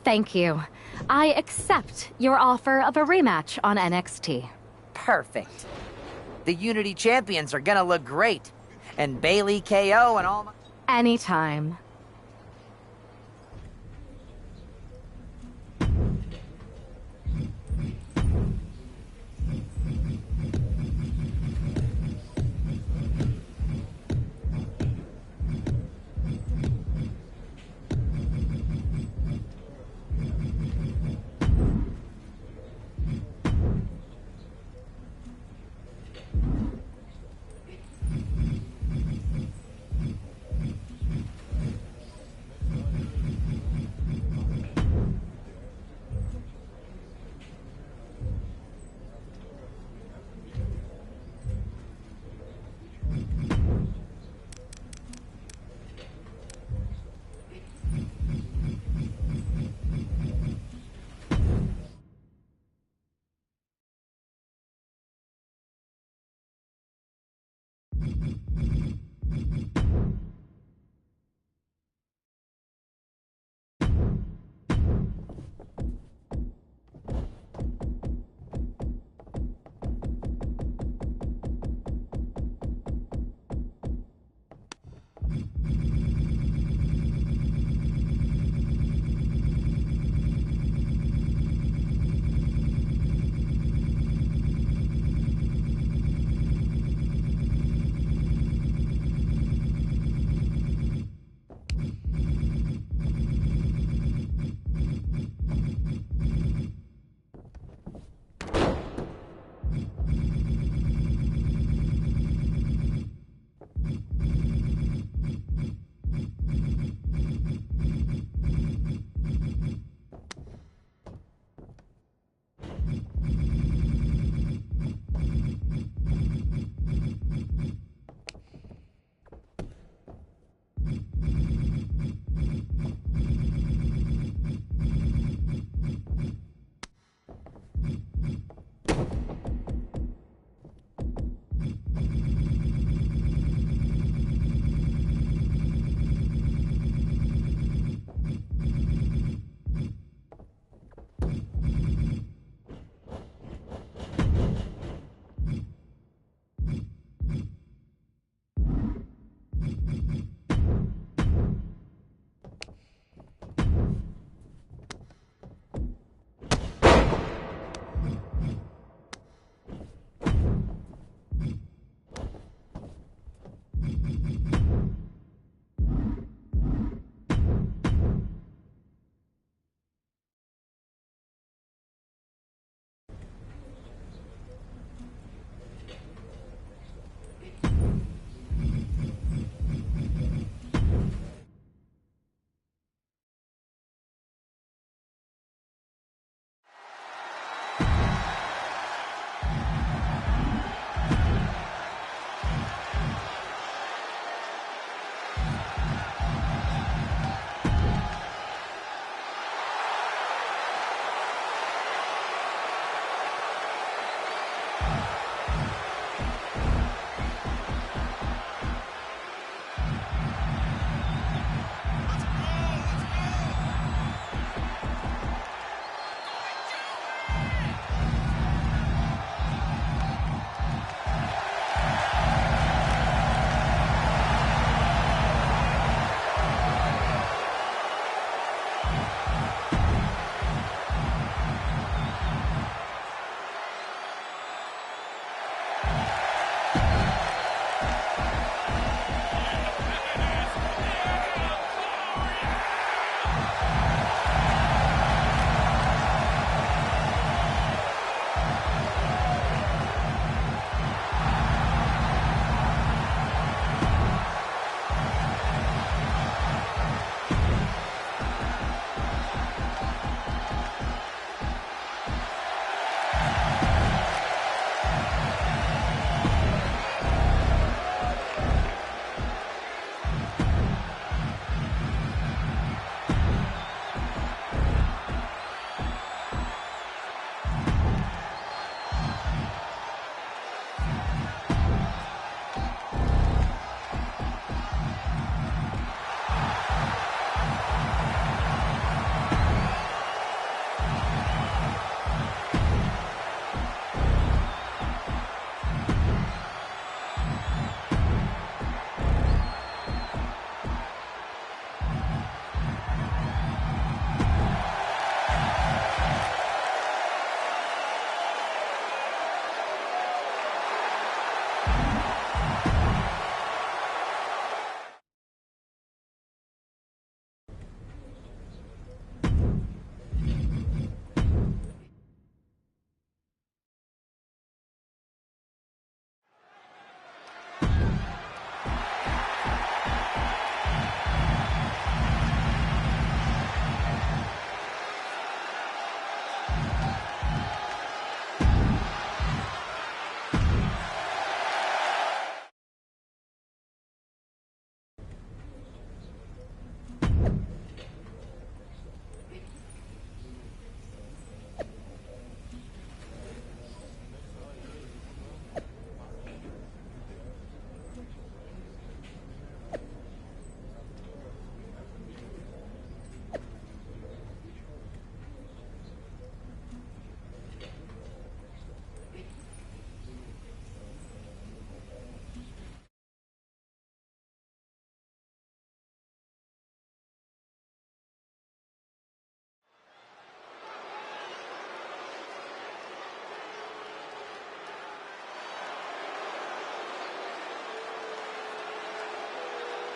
Thank you. I accept your offer of a rematch on NXT. Perfect. The Unity Champions are gonna look great. And Bailey, KO, and all my... Anytime.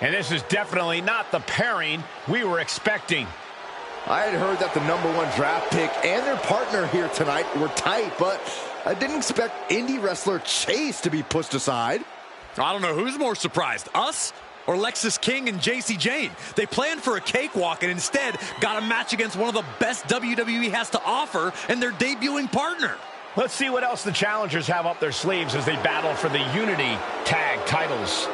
And this is definitely not the pairing we were expecting. I had heard that the #1 draft pick and their partner here tonight were tight, but I didn't expect indie wrestler Chase to be pushed aside. I don't know who's more surprised, us or Lexis King and JC Jane. They planned for a cakewalk and instead got a match against one of the best WWE has to offer and their debuting partner. Let's see what else the challengers have up their sleeves as they battle for the Unity Tag titles.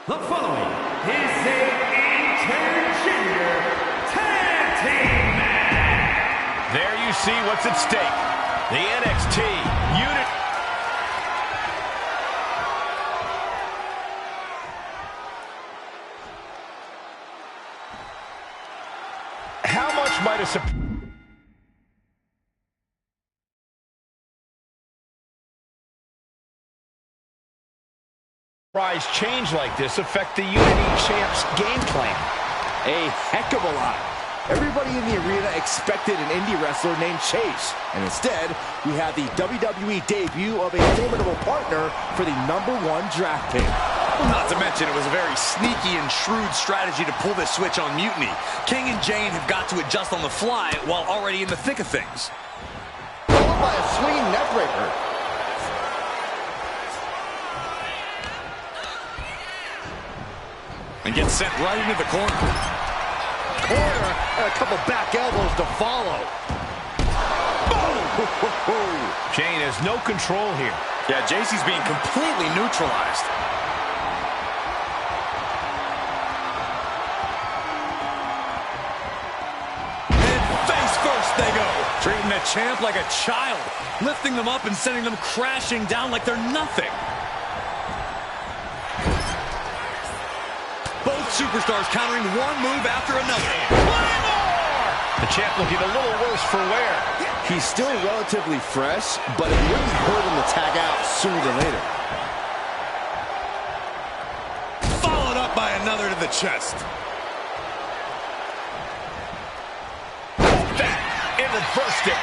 The following is a intergender tag team match. There you see what's at stake. The NXT Unity. How much might a surprise change like this affect the Unity Champs game plan? A heck of a lot. Everybody in the arena expected an indie wrestler named Chase, and instead, we have the WWE debut of a formidable partner for the #1 draft pick. Well, not to mention, it was a very sneaky and shrewd strategy to pull this switch on Mutiny. King and Jane have got to adjust on the fly while already in the thick of things. Followed by a swinging neckbreaker. And gets sent right into the corner. Corner, and a couple back elbows to follow. Boom! Jane has no control here. Yeah, JC's being completely neutralized. And face first they go. Treating the champ like a child. Lifting them up and sending them crashing down like they're nothing. Both superstars countering one move after another. The champ looking a little worse for wear. He's still relatively fresh, but it wouldn't hurt him to tag out sooner than later. Followed up by another to the chest. Back in reversed it.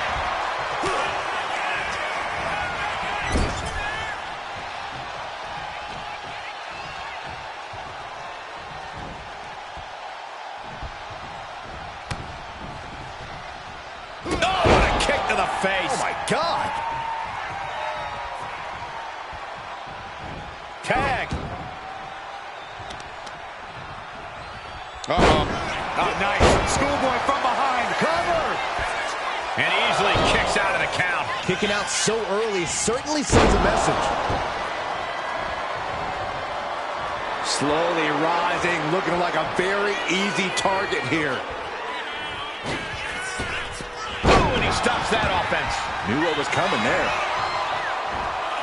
Face. Oh, my God. Tag. Uh-oh. Oh, nice. Schoolboy from behind. Cover. And easily kicks out of the count. Kicking out so early certainly sends a message. Slowly rising, looking like a very easy target here. Stops that offense. Knew what was coming there.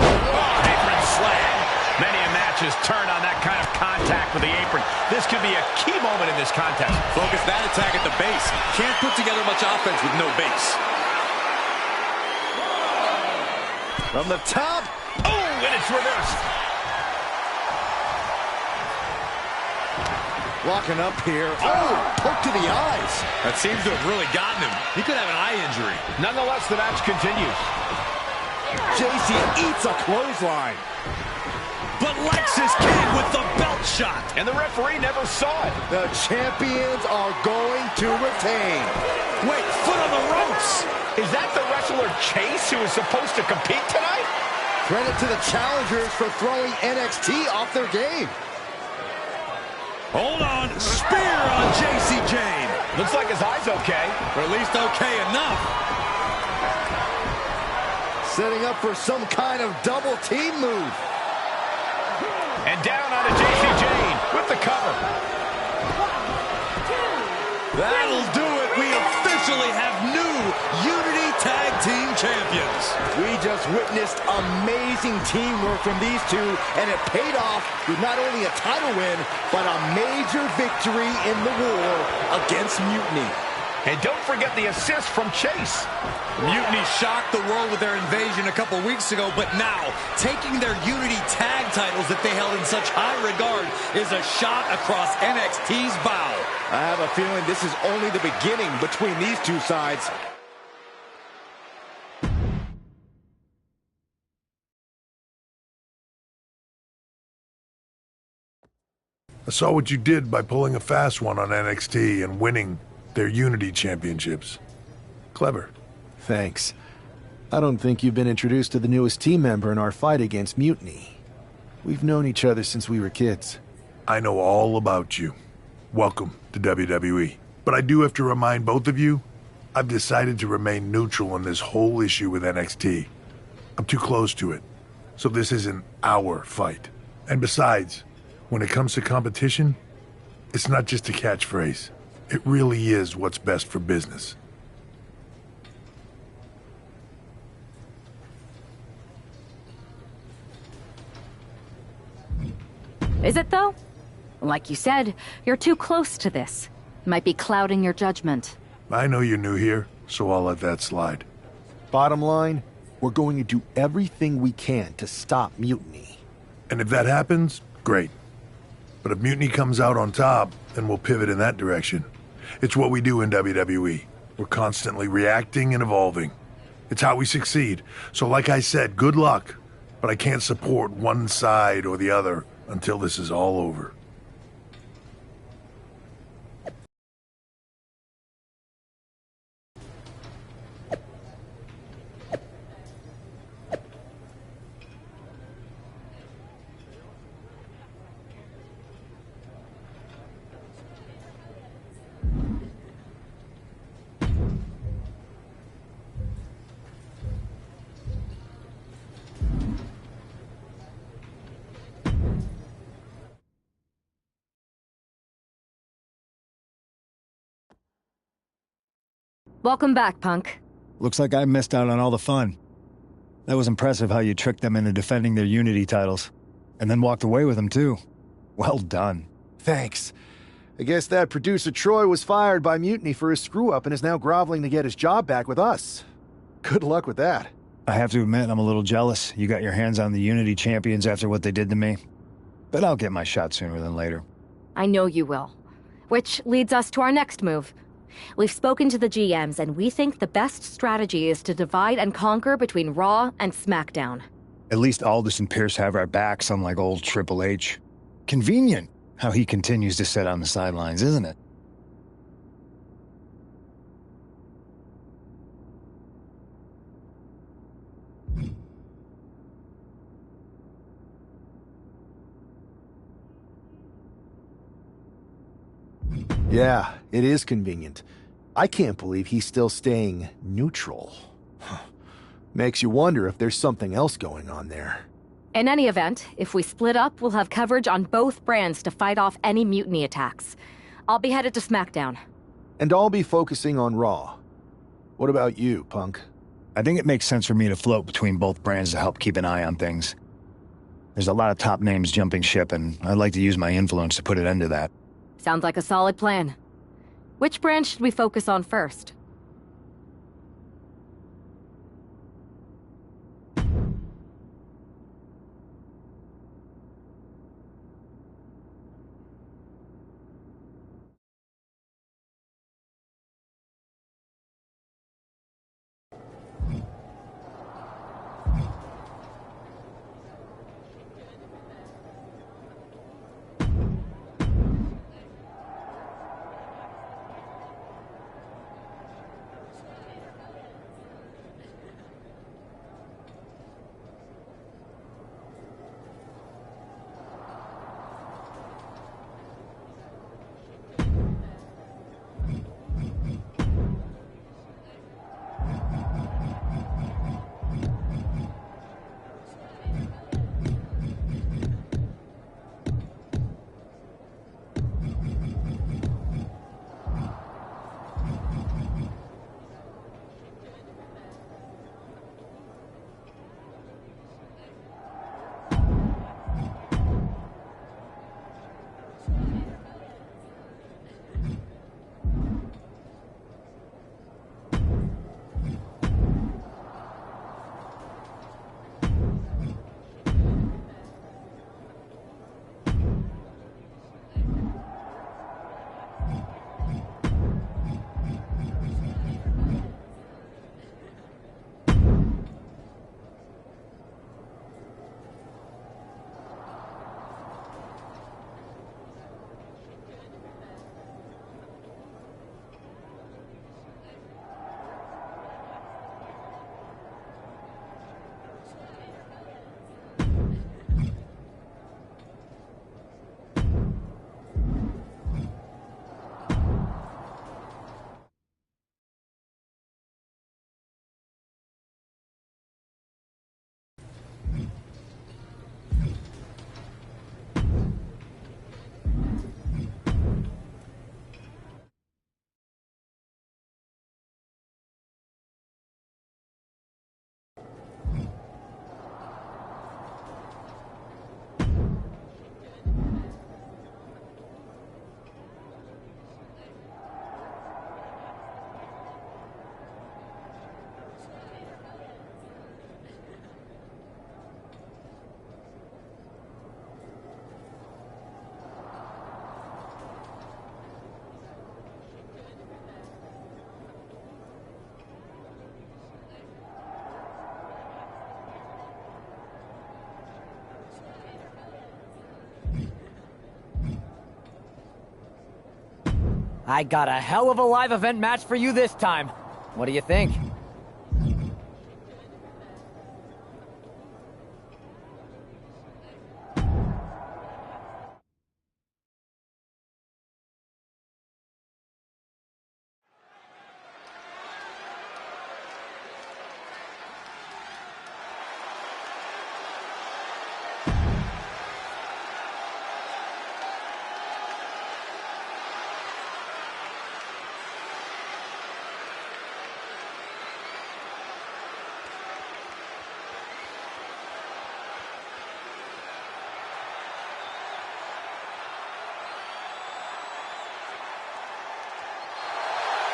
Oh, apron slam. Many a match has turned on that kind of contact with the apron. This could be a key moment in this contest. Focus that attack at the base. Can't put together much offense with no base. From the top. Oh, and it's reversed. Walking up here. Oh, poke to the eyes. That seems to have really gotten him. He could have an eye injury. Nonetheless, the match continues. JC eats a clothesline. But Lexis King with the belt shot. And the referee never saw it. The champions are going to retain. Wait, foot on the ropes. Is that the wrestler Chase who is supposed to compete tonight? Credit to the challengers for throwing NXT off their game. Hold on. Spear on JC Jane. Looks like his eye's okay. Or at least okay enough. Setting up for some kind of double team move. And down onto JC Jane with the cover. That'll do it. We officially have new Unity Tag Team champions. We just witnessed amazing teamwork from these two, and it paid off with not only a title win, but a major victory in the war against Mutiny. And don't forget the assist from Chase. Mutiny shocked the world with their invasion a couple weeks ago, but now taking their Unity tag titles that they held in such high regard is a shot across NXT's bow. I have a feeling this is only the beginning between these two sides. I saw what you did by pulling a fast one on NXT and winning their Unity championships. Clever. Thanks. I don't think you've been introduced to the newest team member in our fight against Mutiny. We've known each other since we were kids. I know all about you. Welcome to WWE. But I do have to remind both of you, I've decided to remain neutral on this whole issue with NXT. I'm too close to it. So this isn't our fight. And besides, when it comes to competition, it's not just a catchphrase. It really is what's best for business. Is it, though? Like you said, you're too close to this. Might be clouding your judgment. I know you're new here, so I'll let that slide. Bottom line, we're going to do everything we can to stop Mutiny. And if that happens, great. But if Mutiny comes out on top, then we'll pivot in that direction. It's what we do in WWE. We're constantly reacting and evolving. It's how we succeed. So like I said, good luck. But I can't support one side or the other until this is all over. Welcome back, Punk. Looks like I missed out on all the fun. That was impressive how you tricked them into defending their Unity titles. And then walked away with them, too. Well done. Thanks. I guess that producer Troy was fired by Mutiny for his screw-up and is now groveling to get his job back with us. Good luck with that. I have to admit, I'm a little jealous. You got your hands on the Unity champions after what they did to me. But I'll get my shot sooner than later. I know you will. Which leads us to our next move. We've spoken to the GMs, and we think the best strategy is to divide and conquer between Raw and SmackDown. At least Aldous and Pierce have our backs, unlike old Triple H. Convenient how he continues to sit on the sidelines, isn't it? Yeah, it is convenient. I can't believe he's still staying neutral. Makes you wonder if there's something else going on there. In any event, if we split up, we'll have coverage on both brands to fight off any Mutiny attacks. I'll be headed to SmackDown. And I'll be focusing on Raw. What about you, Punk? I think it makes sense for me to float between both brands to help keep an eye on things. There's a lot of top names jumping ship, and I'd like to use my influence to put an end to that. Sounds like a solid plan. Which brand should we focus on first? I got a hell of a live event match for you this time. What do you think?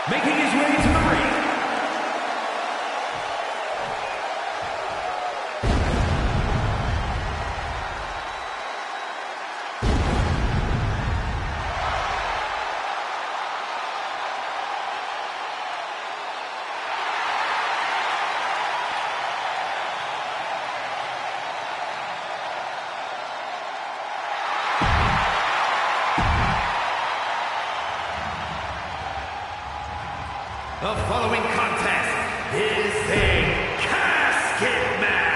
Making his way to the ring. The following contest is a casket match.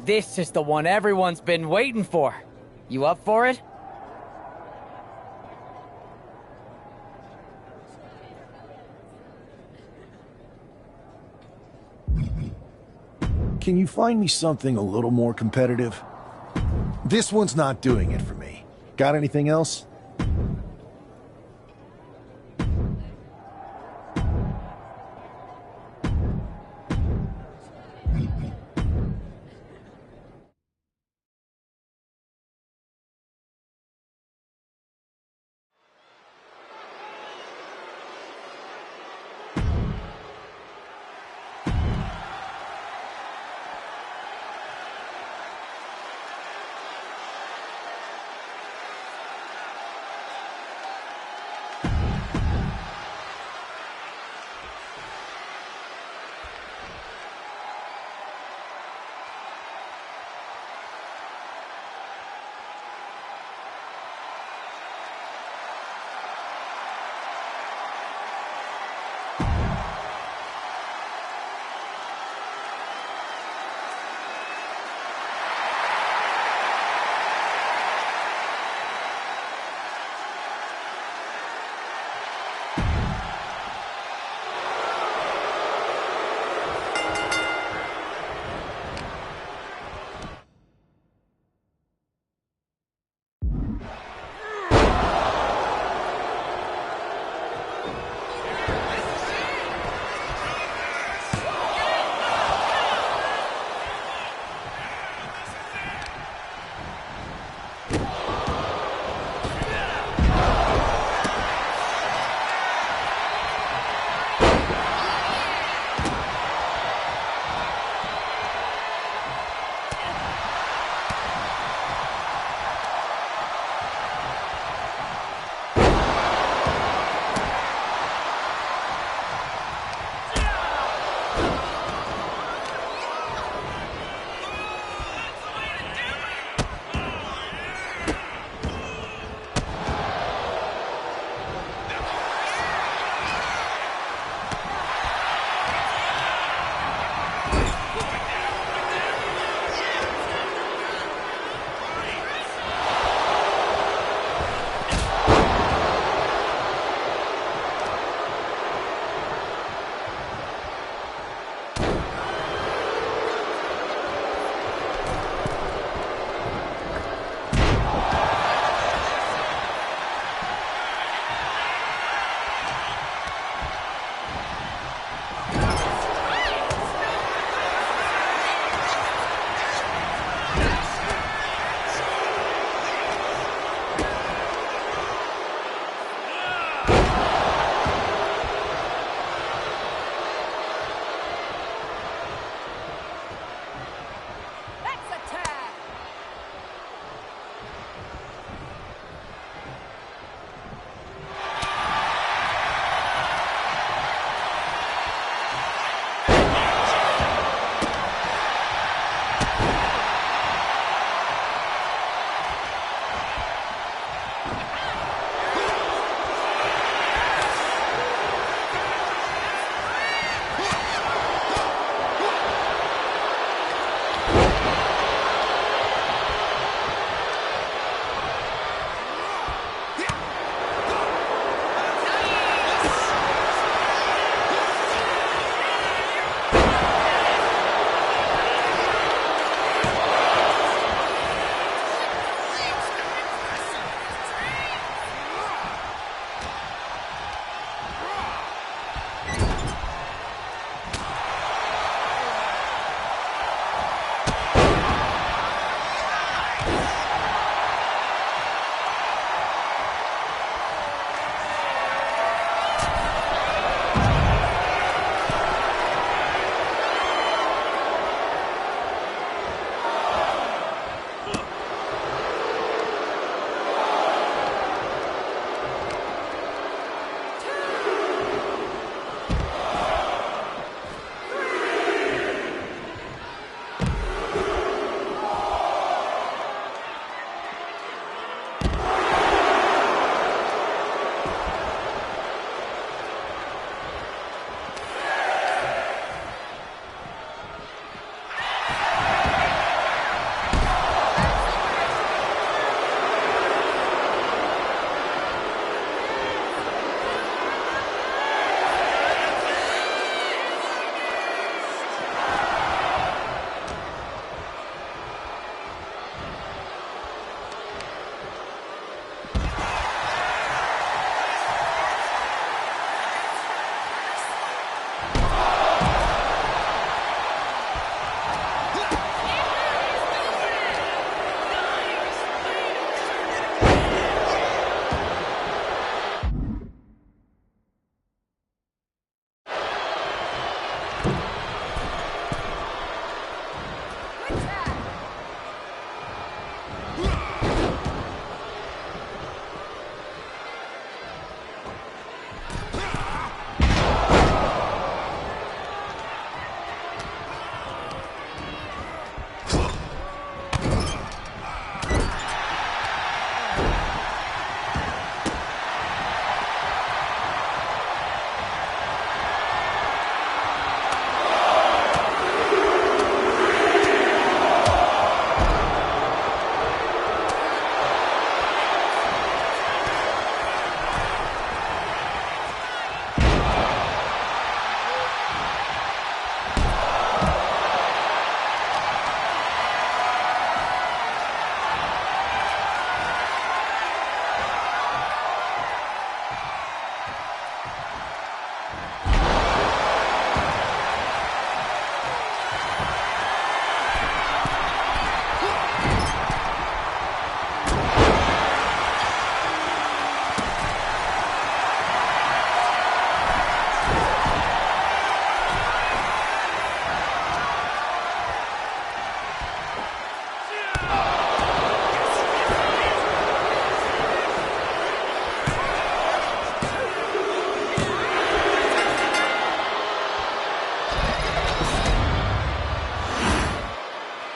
This is the one everyone's been waiting for. You up for it? Can you find me something a little more competitive? This one's not doing it for me. Got anything else?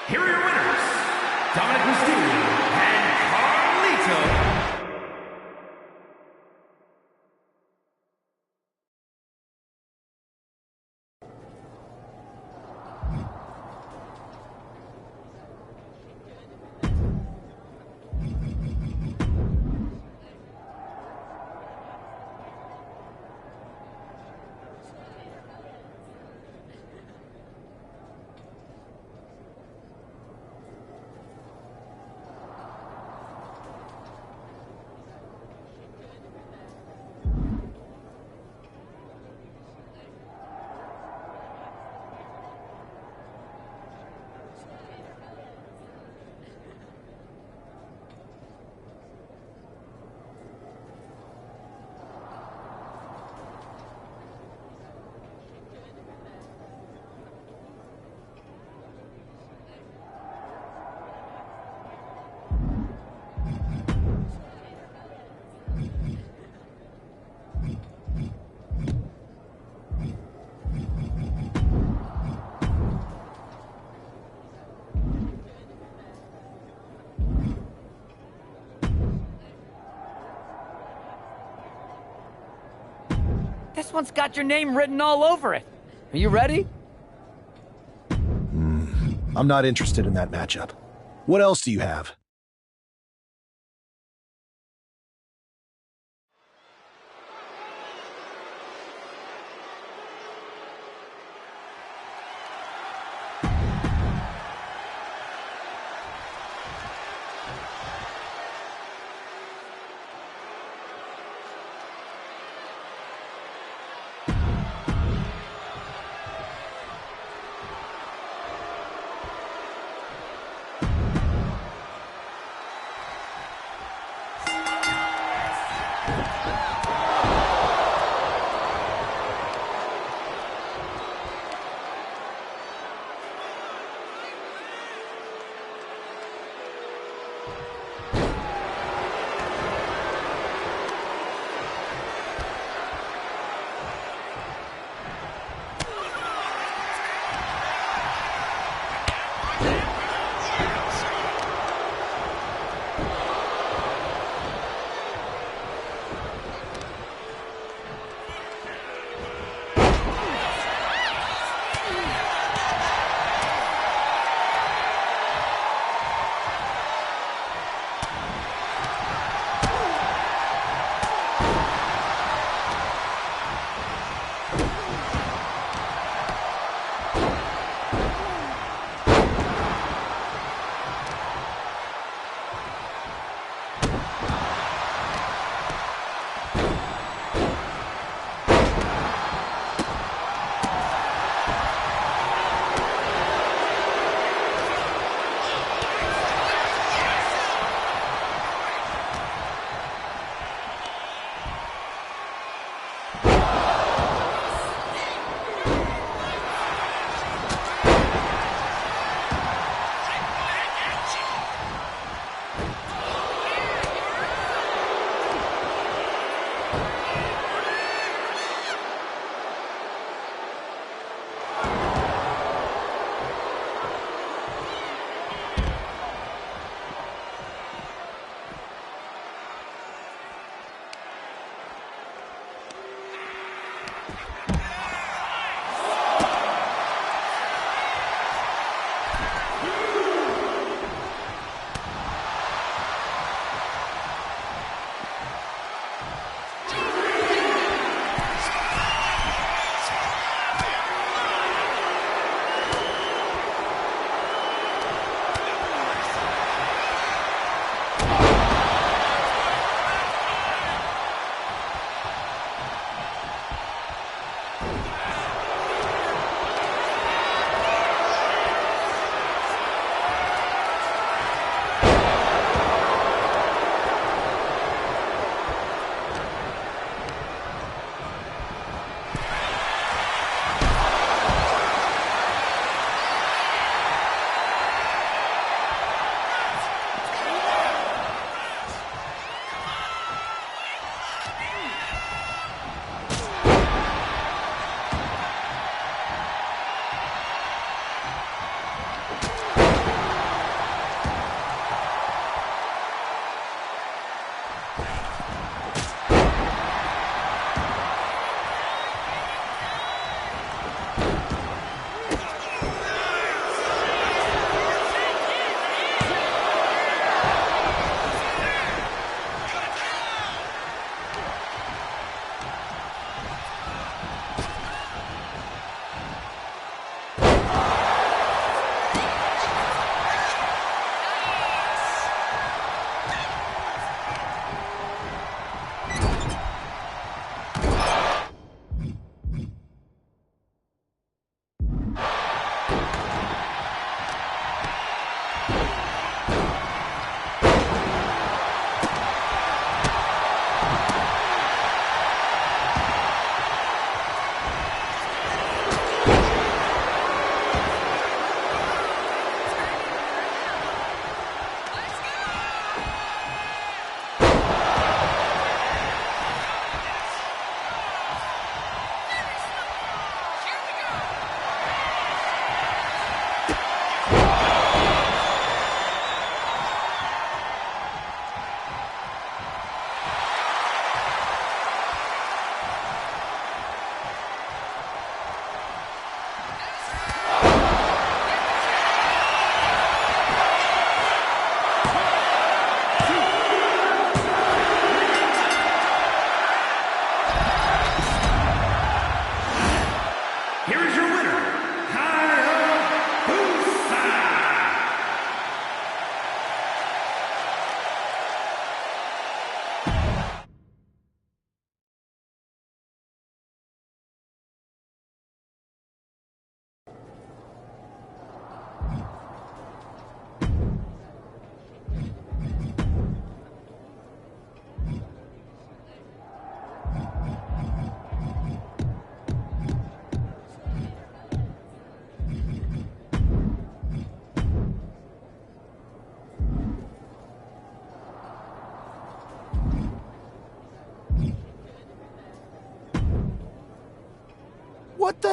here are your winners, Dominic Mysterio and Carlito. This one's got your name written all over it. Are you ready? I'm not interested in that matchup. What else do you have?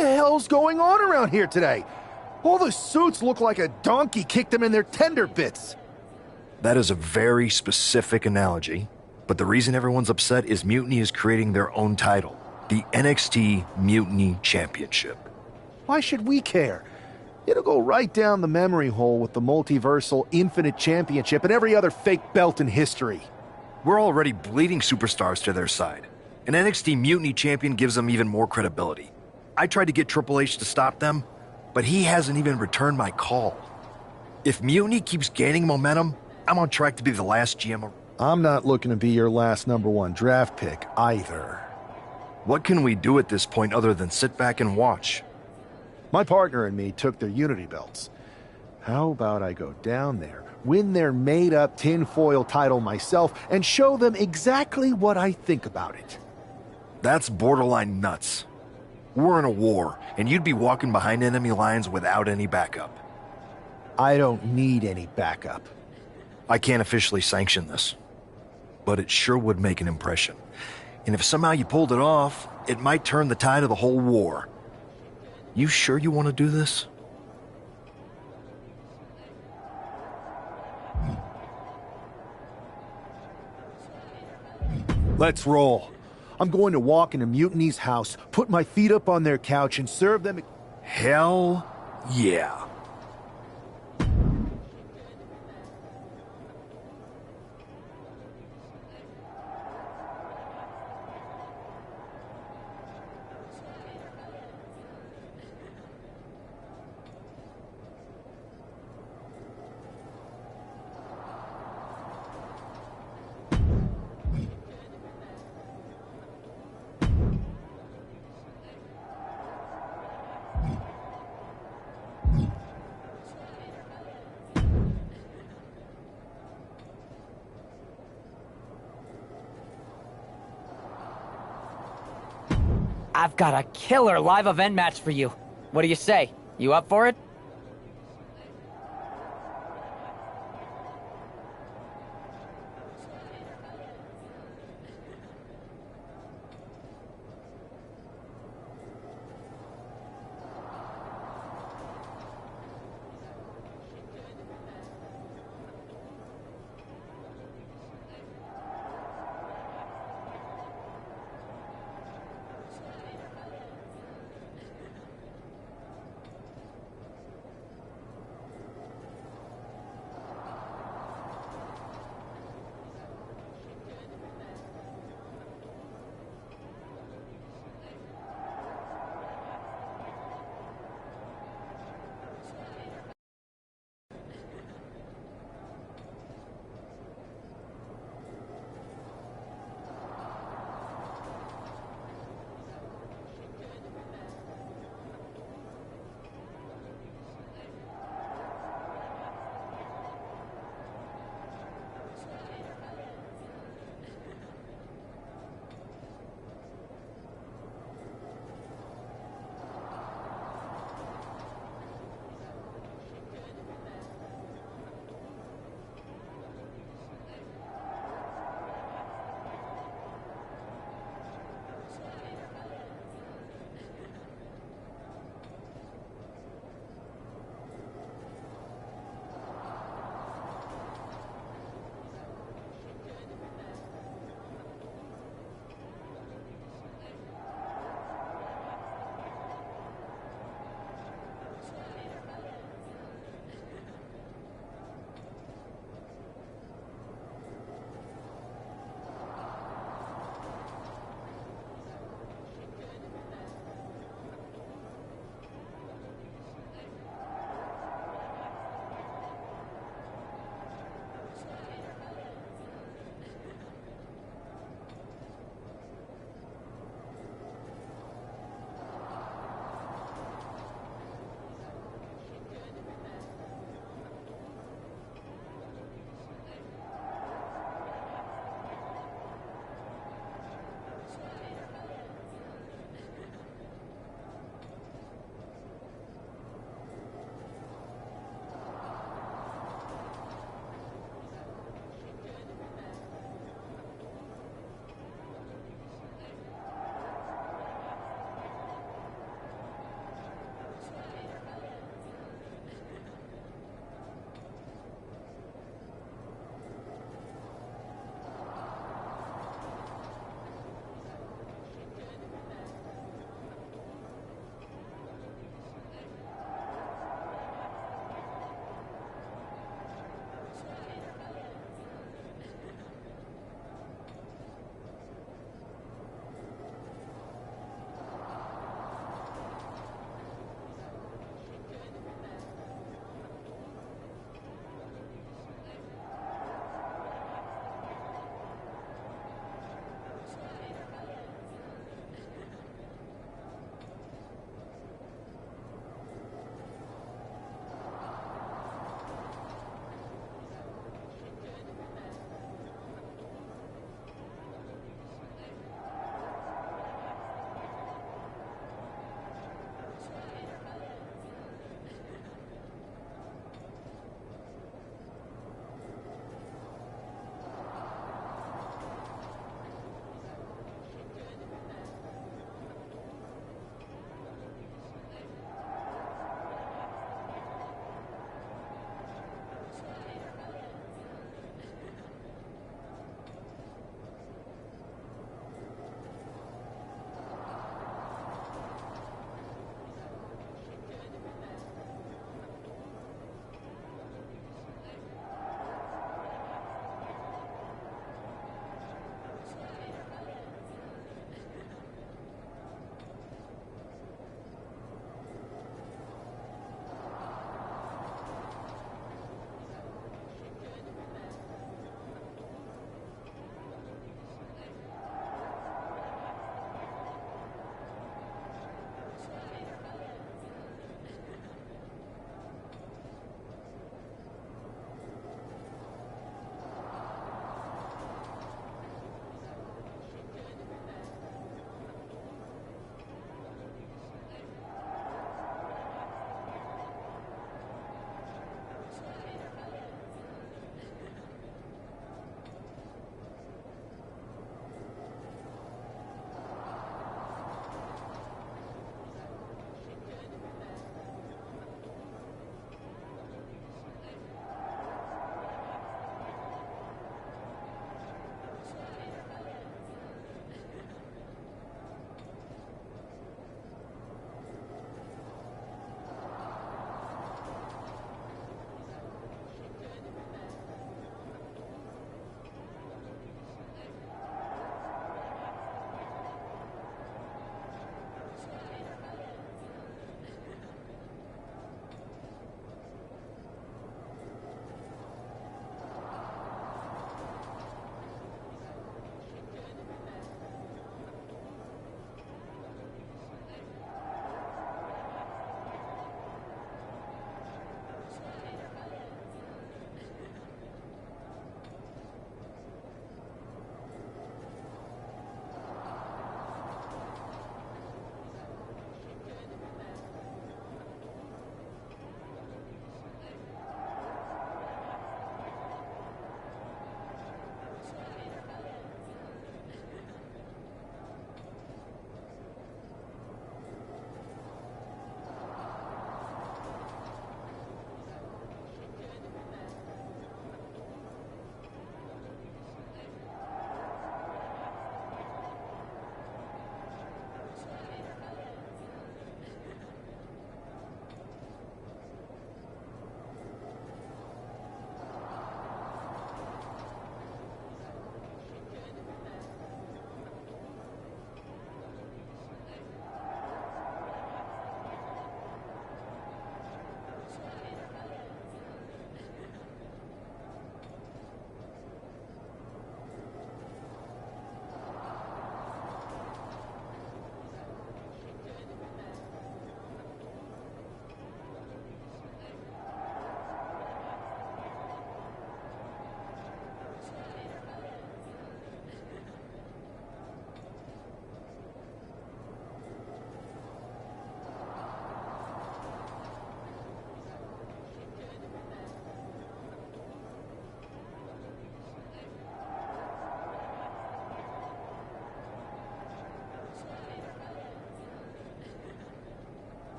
the hell's going on around here today? All the suits look like a donkey kicked them in their tender bits. That is a very specific analogy, but the reason everyone's upset is Mutiny is creating their own title, the NXT Mutiny Championship. Why should we care? It'll go right down the memory hole with the multiversal Infinite Championship and every other fake belt in history. We're already bleeding superstars to their side. An NXT Mutiny champion gives them even more credibility. I tried to get Triple H to stop them, but he hasn't even returned my call. If Mutiny keeps gaining momentum, I'm on track to be the last GM. I'm not looking to be your last #1 draft pick either. What can we do at this point other than sit back and watch? My partner and me took their Unity belts. How about I go down there, win their made-up tinfoil title myself, and show them exactly what I think about it? That's borderline nuts. We're in a war, and you'd be walking behind enemy lines without any backup. I don't need any backup. I can't officially sanction this, but it sure would make an impression. And if somehow you pulled it off, it might turn the tide of the whole war. You sure you want to do this? Let's roll. I'm going to walk into Mutiny's house, put my feet up on their couch, and serve them... Hell yeah. I've got a killer live event match for you. What do you say? You up for it?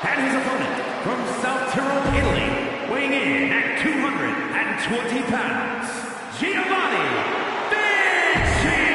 And his opponent from South Tyrol, Italy, weighing in at 220 pounds, Giovanni Vinci!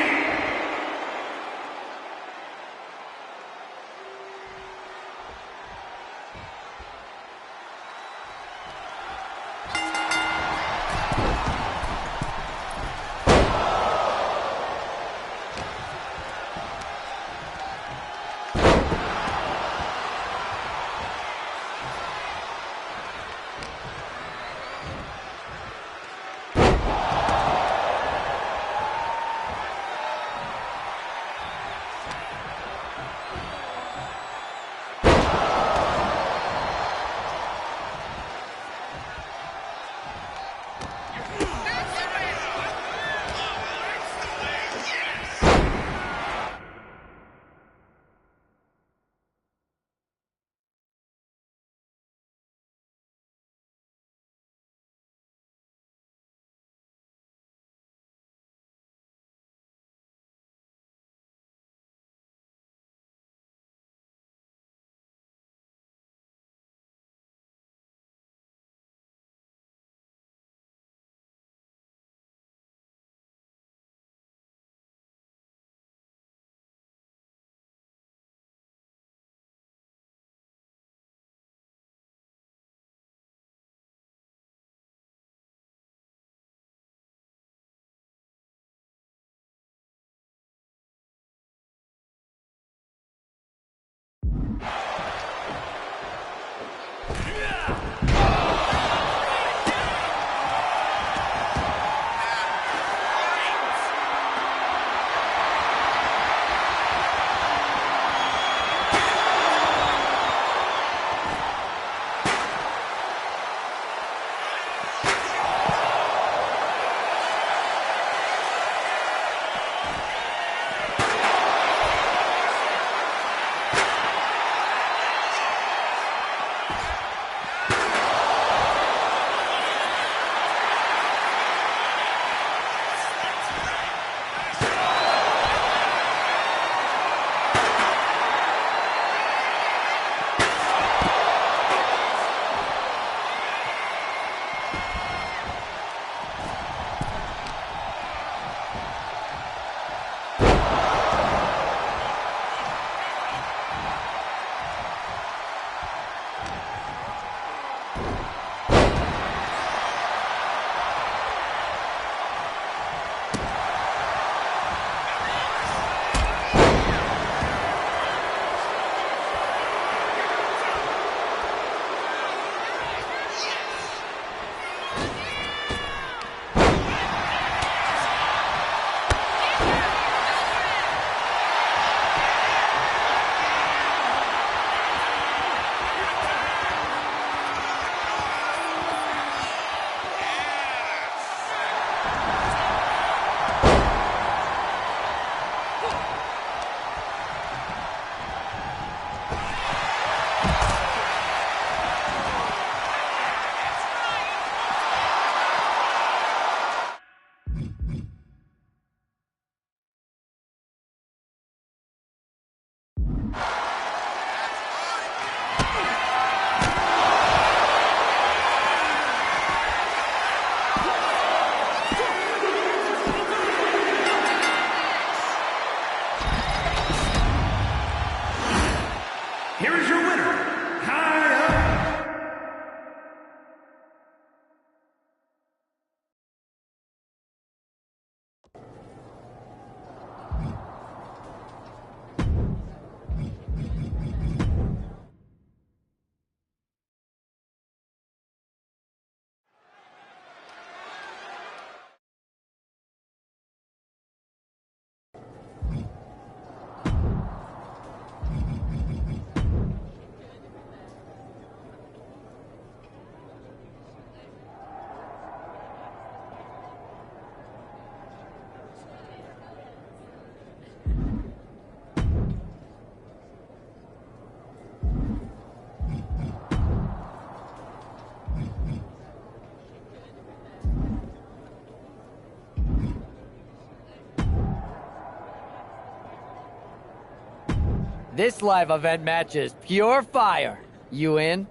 This live event match is pure fire. You in?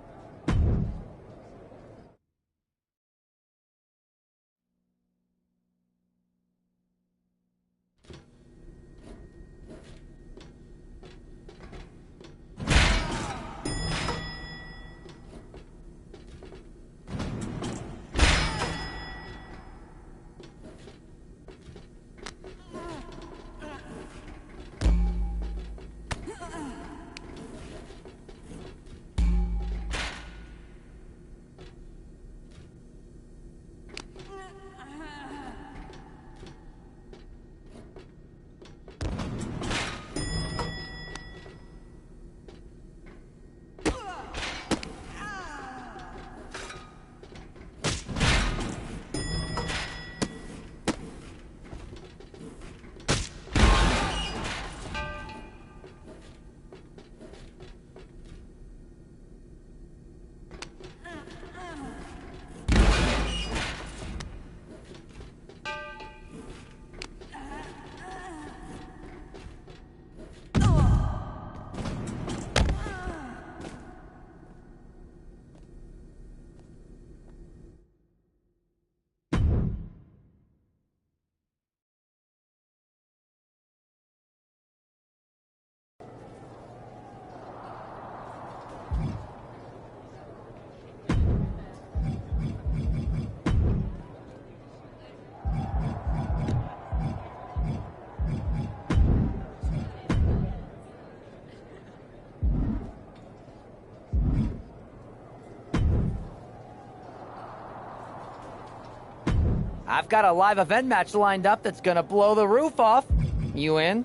I've got a live event match lined up that's gonna blow the roof off. You in?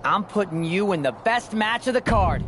I'm putting you in the best match of the card.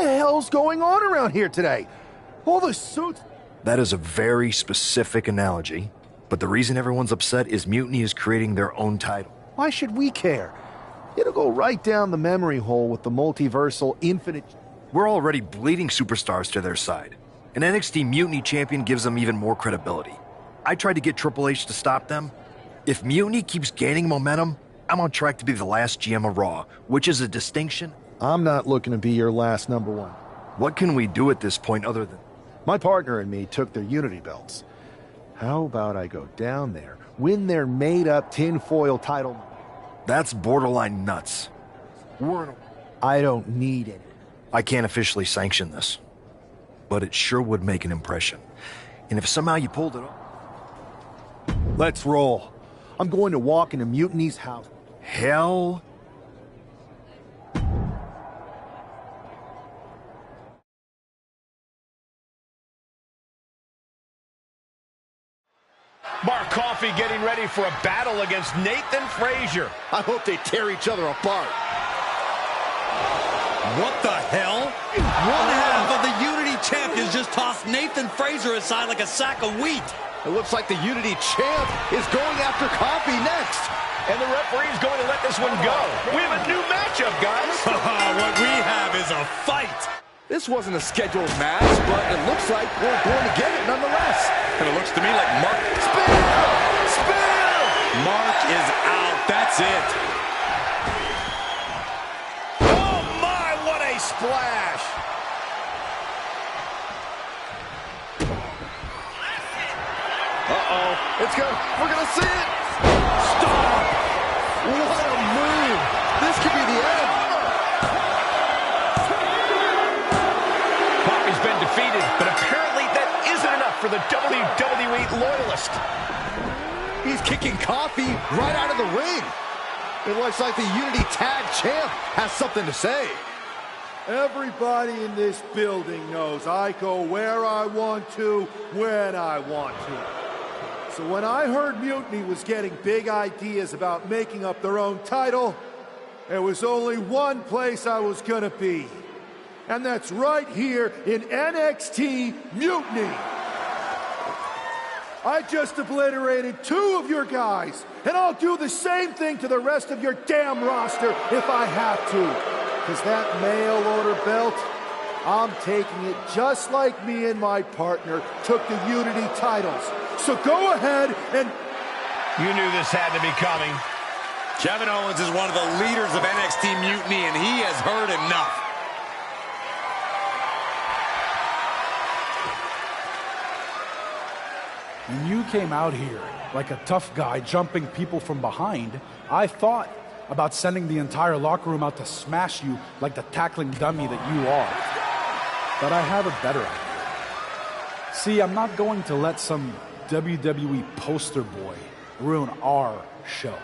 hell's going on around here today? All the suits... That is a very specific analogy, but the reason everyone's upset is Mutiny is creating their own title. Why should we care? It'll go right down the memory hole with the multiversal infinite... We're already bleeding superstars to their side. An NXT Mutiny champion gives them even more credibility. I tried to get Triple H to stop them. If Mutiny keeps gaining momentum, I'm on track to be the last GM of Raw, which is a distinction. I'm not looking to be your last number one. What can we do at this point other than... My partner and me took their Unity belts. How about I go down there, win their made-up tinfoil title? That's borderline nuts. I don't need it. I can't officially sanction this, but it sure would make an impression. And if somehow you pulled it off... Let's roll. I'm going to walk into Mutiny's house. Hell... Mark Coffey getting ready for a battle against Nathan Frazier. I hope they tear each other apart. What the hell? One half of the Unity champions just tossed Nathan Frazier aside like a sack of wheat. It looks like the Unity champ is going after Coffey next. And the referee's going to let this one go. We have a new matchup, guys. What we have is a fight. This wasn't a scheduled match, but it looks like we're going to get it nonetheless. And it looks to me like Mark... Spill! Mark is out. That's it. Oh, my, what a splash. Uh-oh. It's good. We're going to see it. Stop. What a move. This could be the end. Coffey's been defeated, but apparently that isn't enough for the WWE loyalist. He's kicking Coffey right out of the ring. It looks like the Unity Tag Champ has something to say. Everybody in this building knows I go where I want to, when I want to. So when I heard Mutiny was getting big ideas about making up their own title, there was only one place I was gonna be. And that's right here in NXT Mutiny. I just obliterated 2 of your guys, and I'll do the same thing to the rest of your damn roster if I have to. Because that mail order belt, I'm taking it just like me and my partner took the Unity titles. So go ahead and... You knew this had to be coming. Kevin Owens is one of the leaders of NXT Mutiny, and he has heard enough. When you came out here like a tough guy jumping people from behind, I thought about sending the entire locker room out to smash you like the tackling dummy that you are. But I have a better idea. See, I'm not going to let some WWE poster boy ruin our show.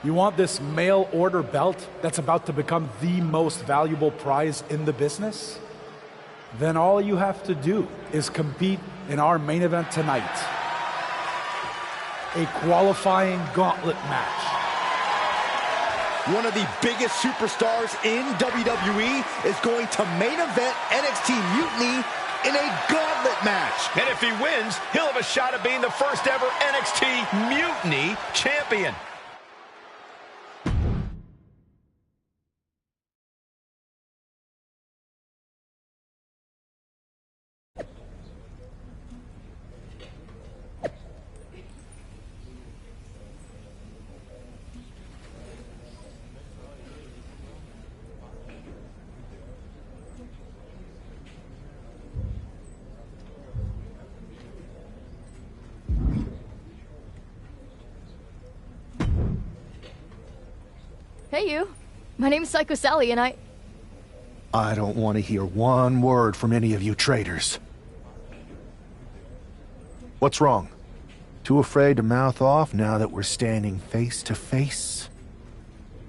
You want this mail order belt that's about to become the most valuable prize in the business? Then all you have to do is compete in our main event tonight. A qualifying gauntlet match. One of the biggest superstars in WWE is going to main event NXT Mutiny in a gauntlet match. And if he wins, he'll have a shot at being the first ever NXT Mutiny champion. Hey, you. My name's Psycho Sally, and I don't want to hear one word from any of you traitors. What's wrong? Too afraid to mouth off now that we're standing face to face?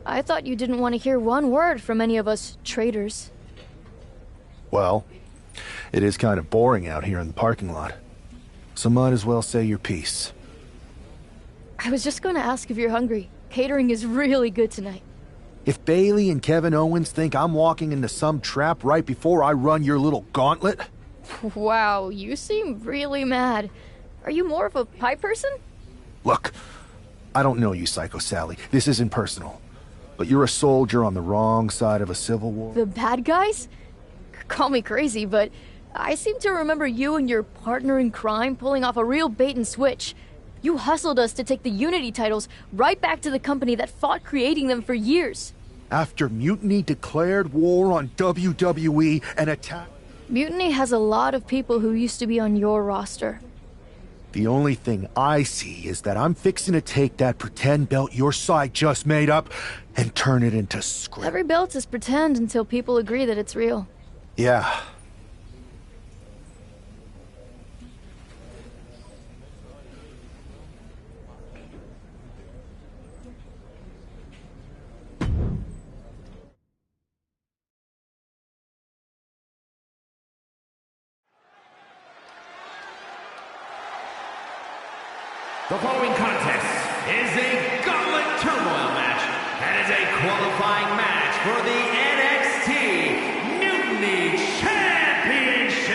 I thought you didn't want to hear one word from any of us traitors. Well, it is kind of boring out here in the parking lot. So might as well say your piece. I was just going to ask if you're hungry. Catering is really good tonight. If Bailey and Kevin Owens think I'm walking into some trap right before I run your little gauntlet... Wow, you seem really mad. Are you more of a pie person? Look, I don't know you, Psycho Sally. This isn't personal. But you're a soldier on the wrong side of a civil war. The bad guys? Call me crazy, but I seem to remember you and your partner in crime pulling off a real bait and switch. You hustled us to take the Unity titles right back to the company that fought creating them for years. After Mutiny declared war on WWE and attacked... Mutiny has a lot of people who used to be on your roster. The only thing I see is that I'm fixing to take that pretend belt your side just made up and turn it into script. Every belt is pretend until people agree that it's real. Yeah. The following contest is a Gauntlet Turmoil match and is a qualifying match for the NXT Mutiny Championship.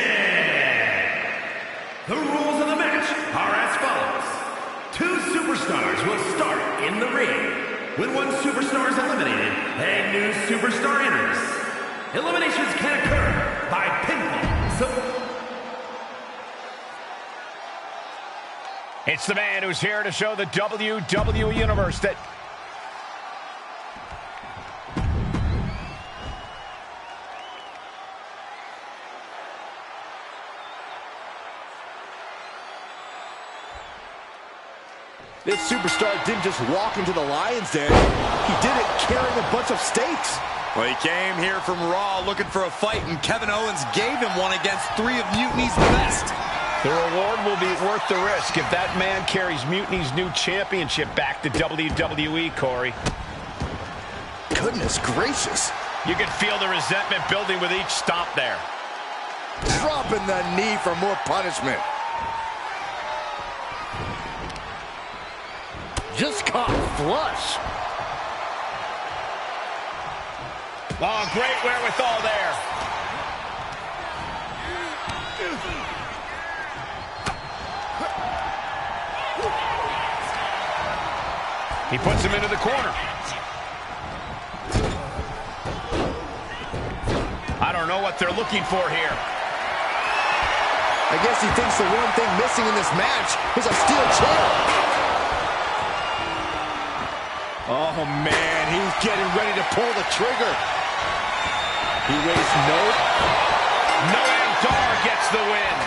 The rules of the match are as follows. 2 superstars will start in the ring. When one superstar is eliminated, a new superstar enters. Eliminations can occur by pinfall. It's the man who's here to show the WWE Universe that... This superstar didn't just walk into the Lion's Den. He did it carrying a bunch of stakes. Well, he came here from Raw looking for a fight, and Kevin Owens gave him one against 3 of Mutiny's best. The reward will be worth the risk if that man carries Mutiny's new championship back to WWE, Corey. Goodness gracious. You can feel the resentment building with each stomp there. Dropping the knee for more punishment. Just caught flush. Oh, great wherewithal there. He puts him into the corner. I don't know what they're looking for here. I guess he thinks the one thing missing in this match is a steel chair. Oh, man, he's getting ready to pull the trigger. He waits Noam Dar gets the win.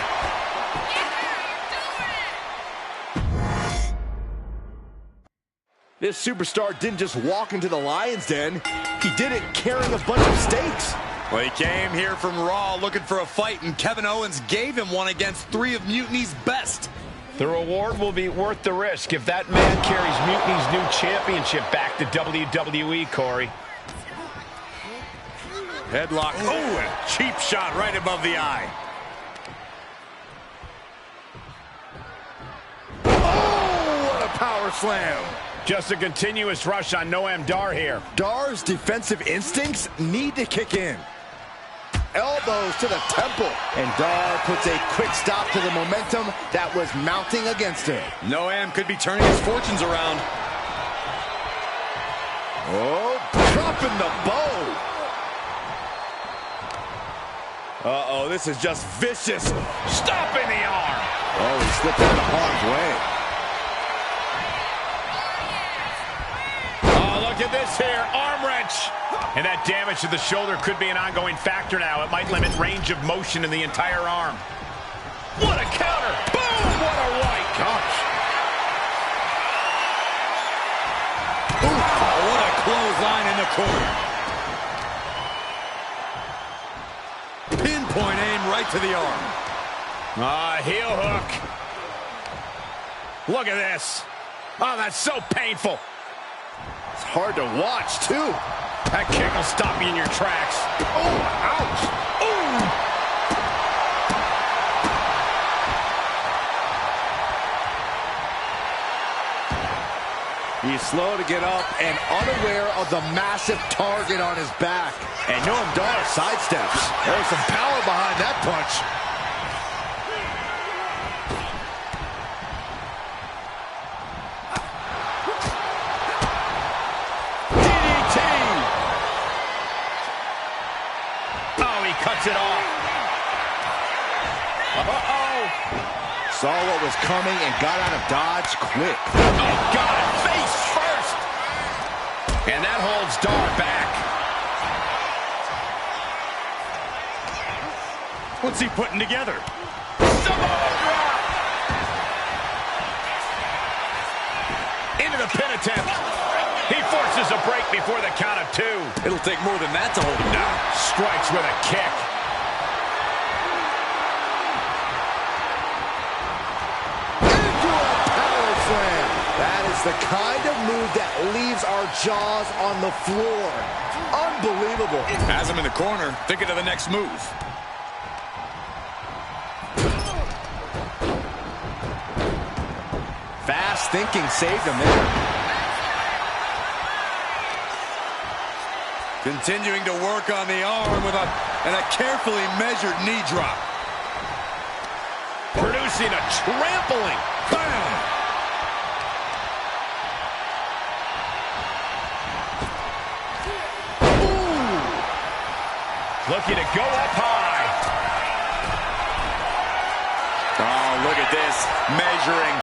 This superstar didn't just walk into the Lion's Den. He did it carrying a bunch of stakes. Well, he came here from Raw looking for a fight, and Kevin Owens gave him one against 3 of Mutiny's best. The reward will be worth the risk if that man carries Mutiny's new championship back to WWE, Corey. Headlock. Oh, a cheap shot right above the eye. Oh, what a power slam. Just a continuous rush on Noam Dar here. Dar's defensive instincts need to kick in. Elbows to the temple. And Dar puts a quick stop to the momentum that was mounting against him. Noam could be turning his fortunes around. Oh, dropping the bow. Uh-oh, this is just vicious. Stomping the arm. Oh, he slipped out of harm's way. Look at this here, arm wrench. And that damage to the shoulder could be an ongoing factor now. It might limit range of motion in the entire arm. What a counter. Boom, what a right. Gosh. Ooh, what a clothesline in the corner. Pinpoint aim right to the arm. Heel hook. Look at this. Oh, that's so painful. It's hard to watch, too. That kick will stop you in your tracks. Oh, ouch. Ooh. He He's slow to get up and unaware of the massive target on his back. And Noam Dar sidesteps. There's some power behind that punch. DDT! Oh, he cuts it off. Uh-oh! Saw what was coming and got out of dodge quick. Oh, got it face first. And that holds Dar back. What's he putting together? Samoa drop. Into the pin attempt. He forces a break before the count of 2. It'll take more than that to hold him down. Strikes with a kick. That is the kind of move that leaves our jaws on the floor. Unbelievable. Has him in the corner, thinking of the next move. Fast thinking saved him there. Continuing to work on the arm with a carefully measured knee drop. Producing a trampling. Bam! Looking to go up high. Oh, look at this. Measuring.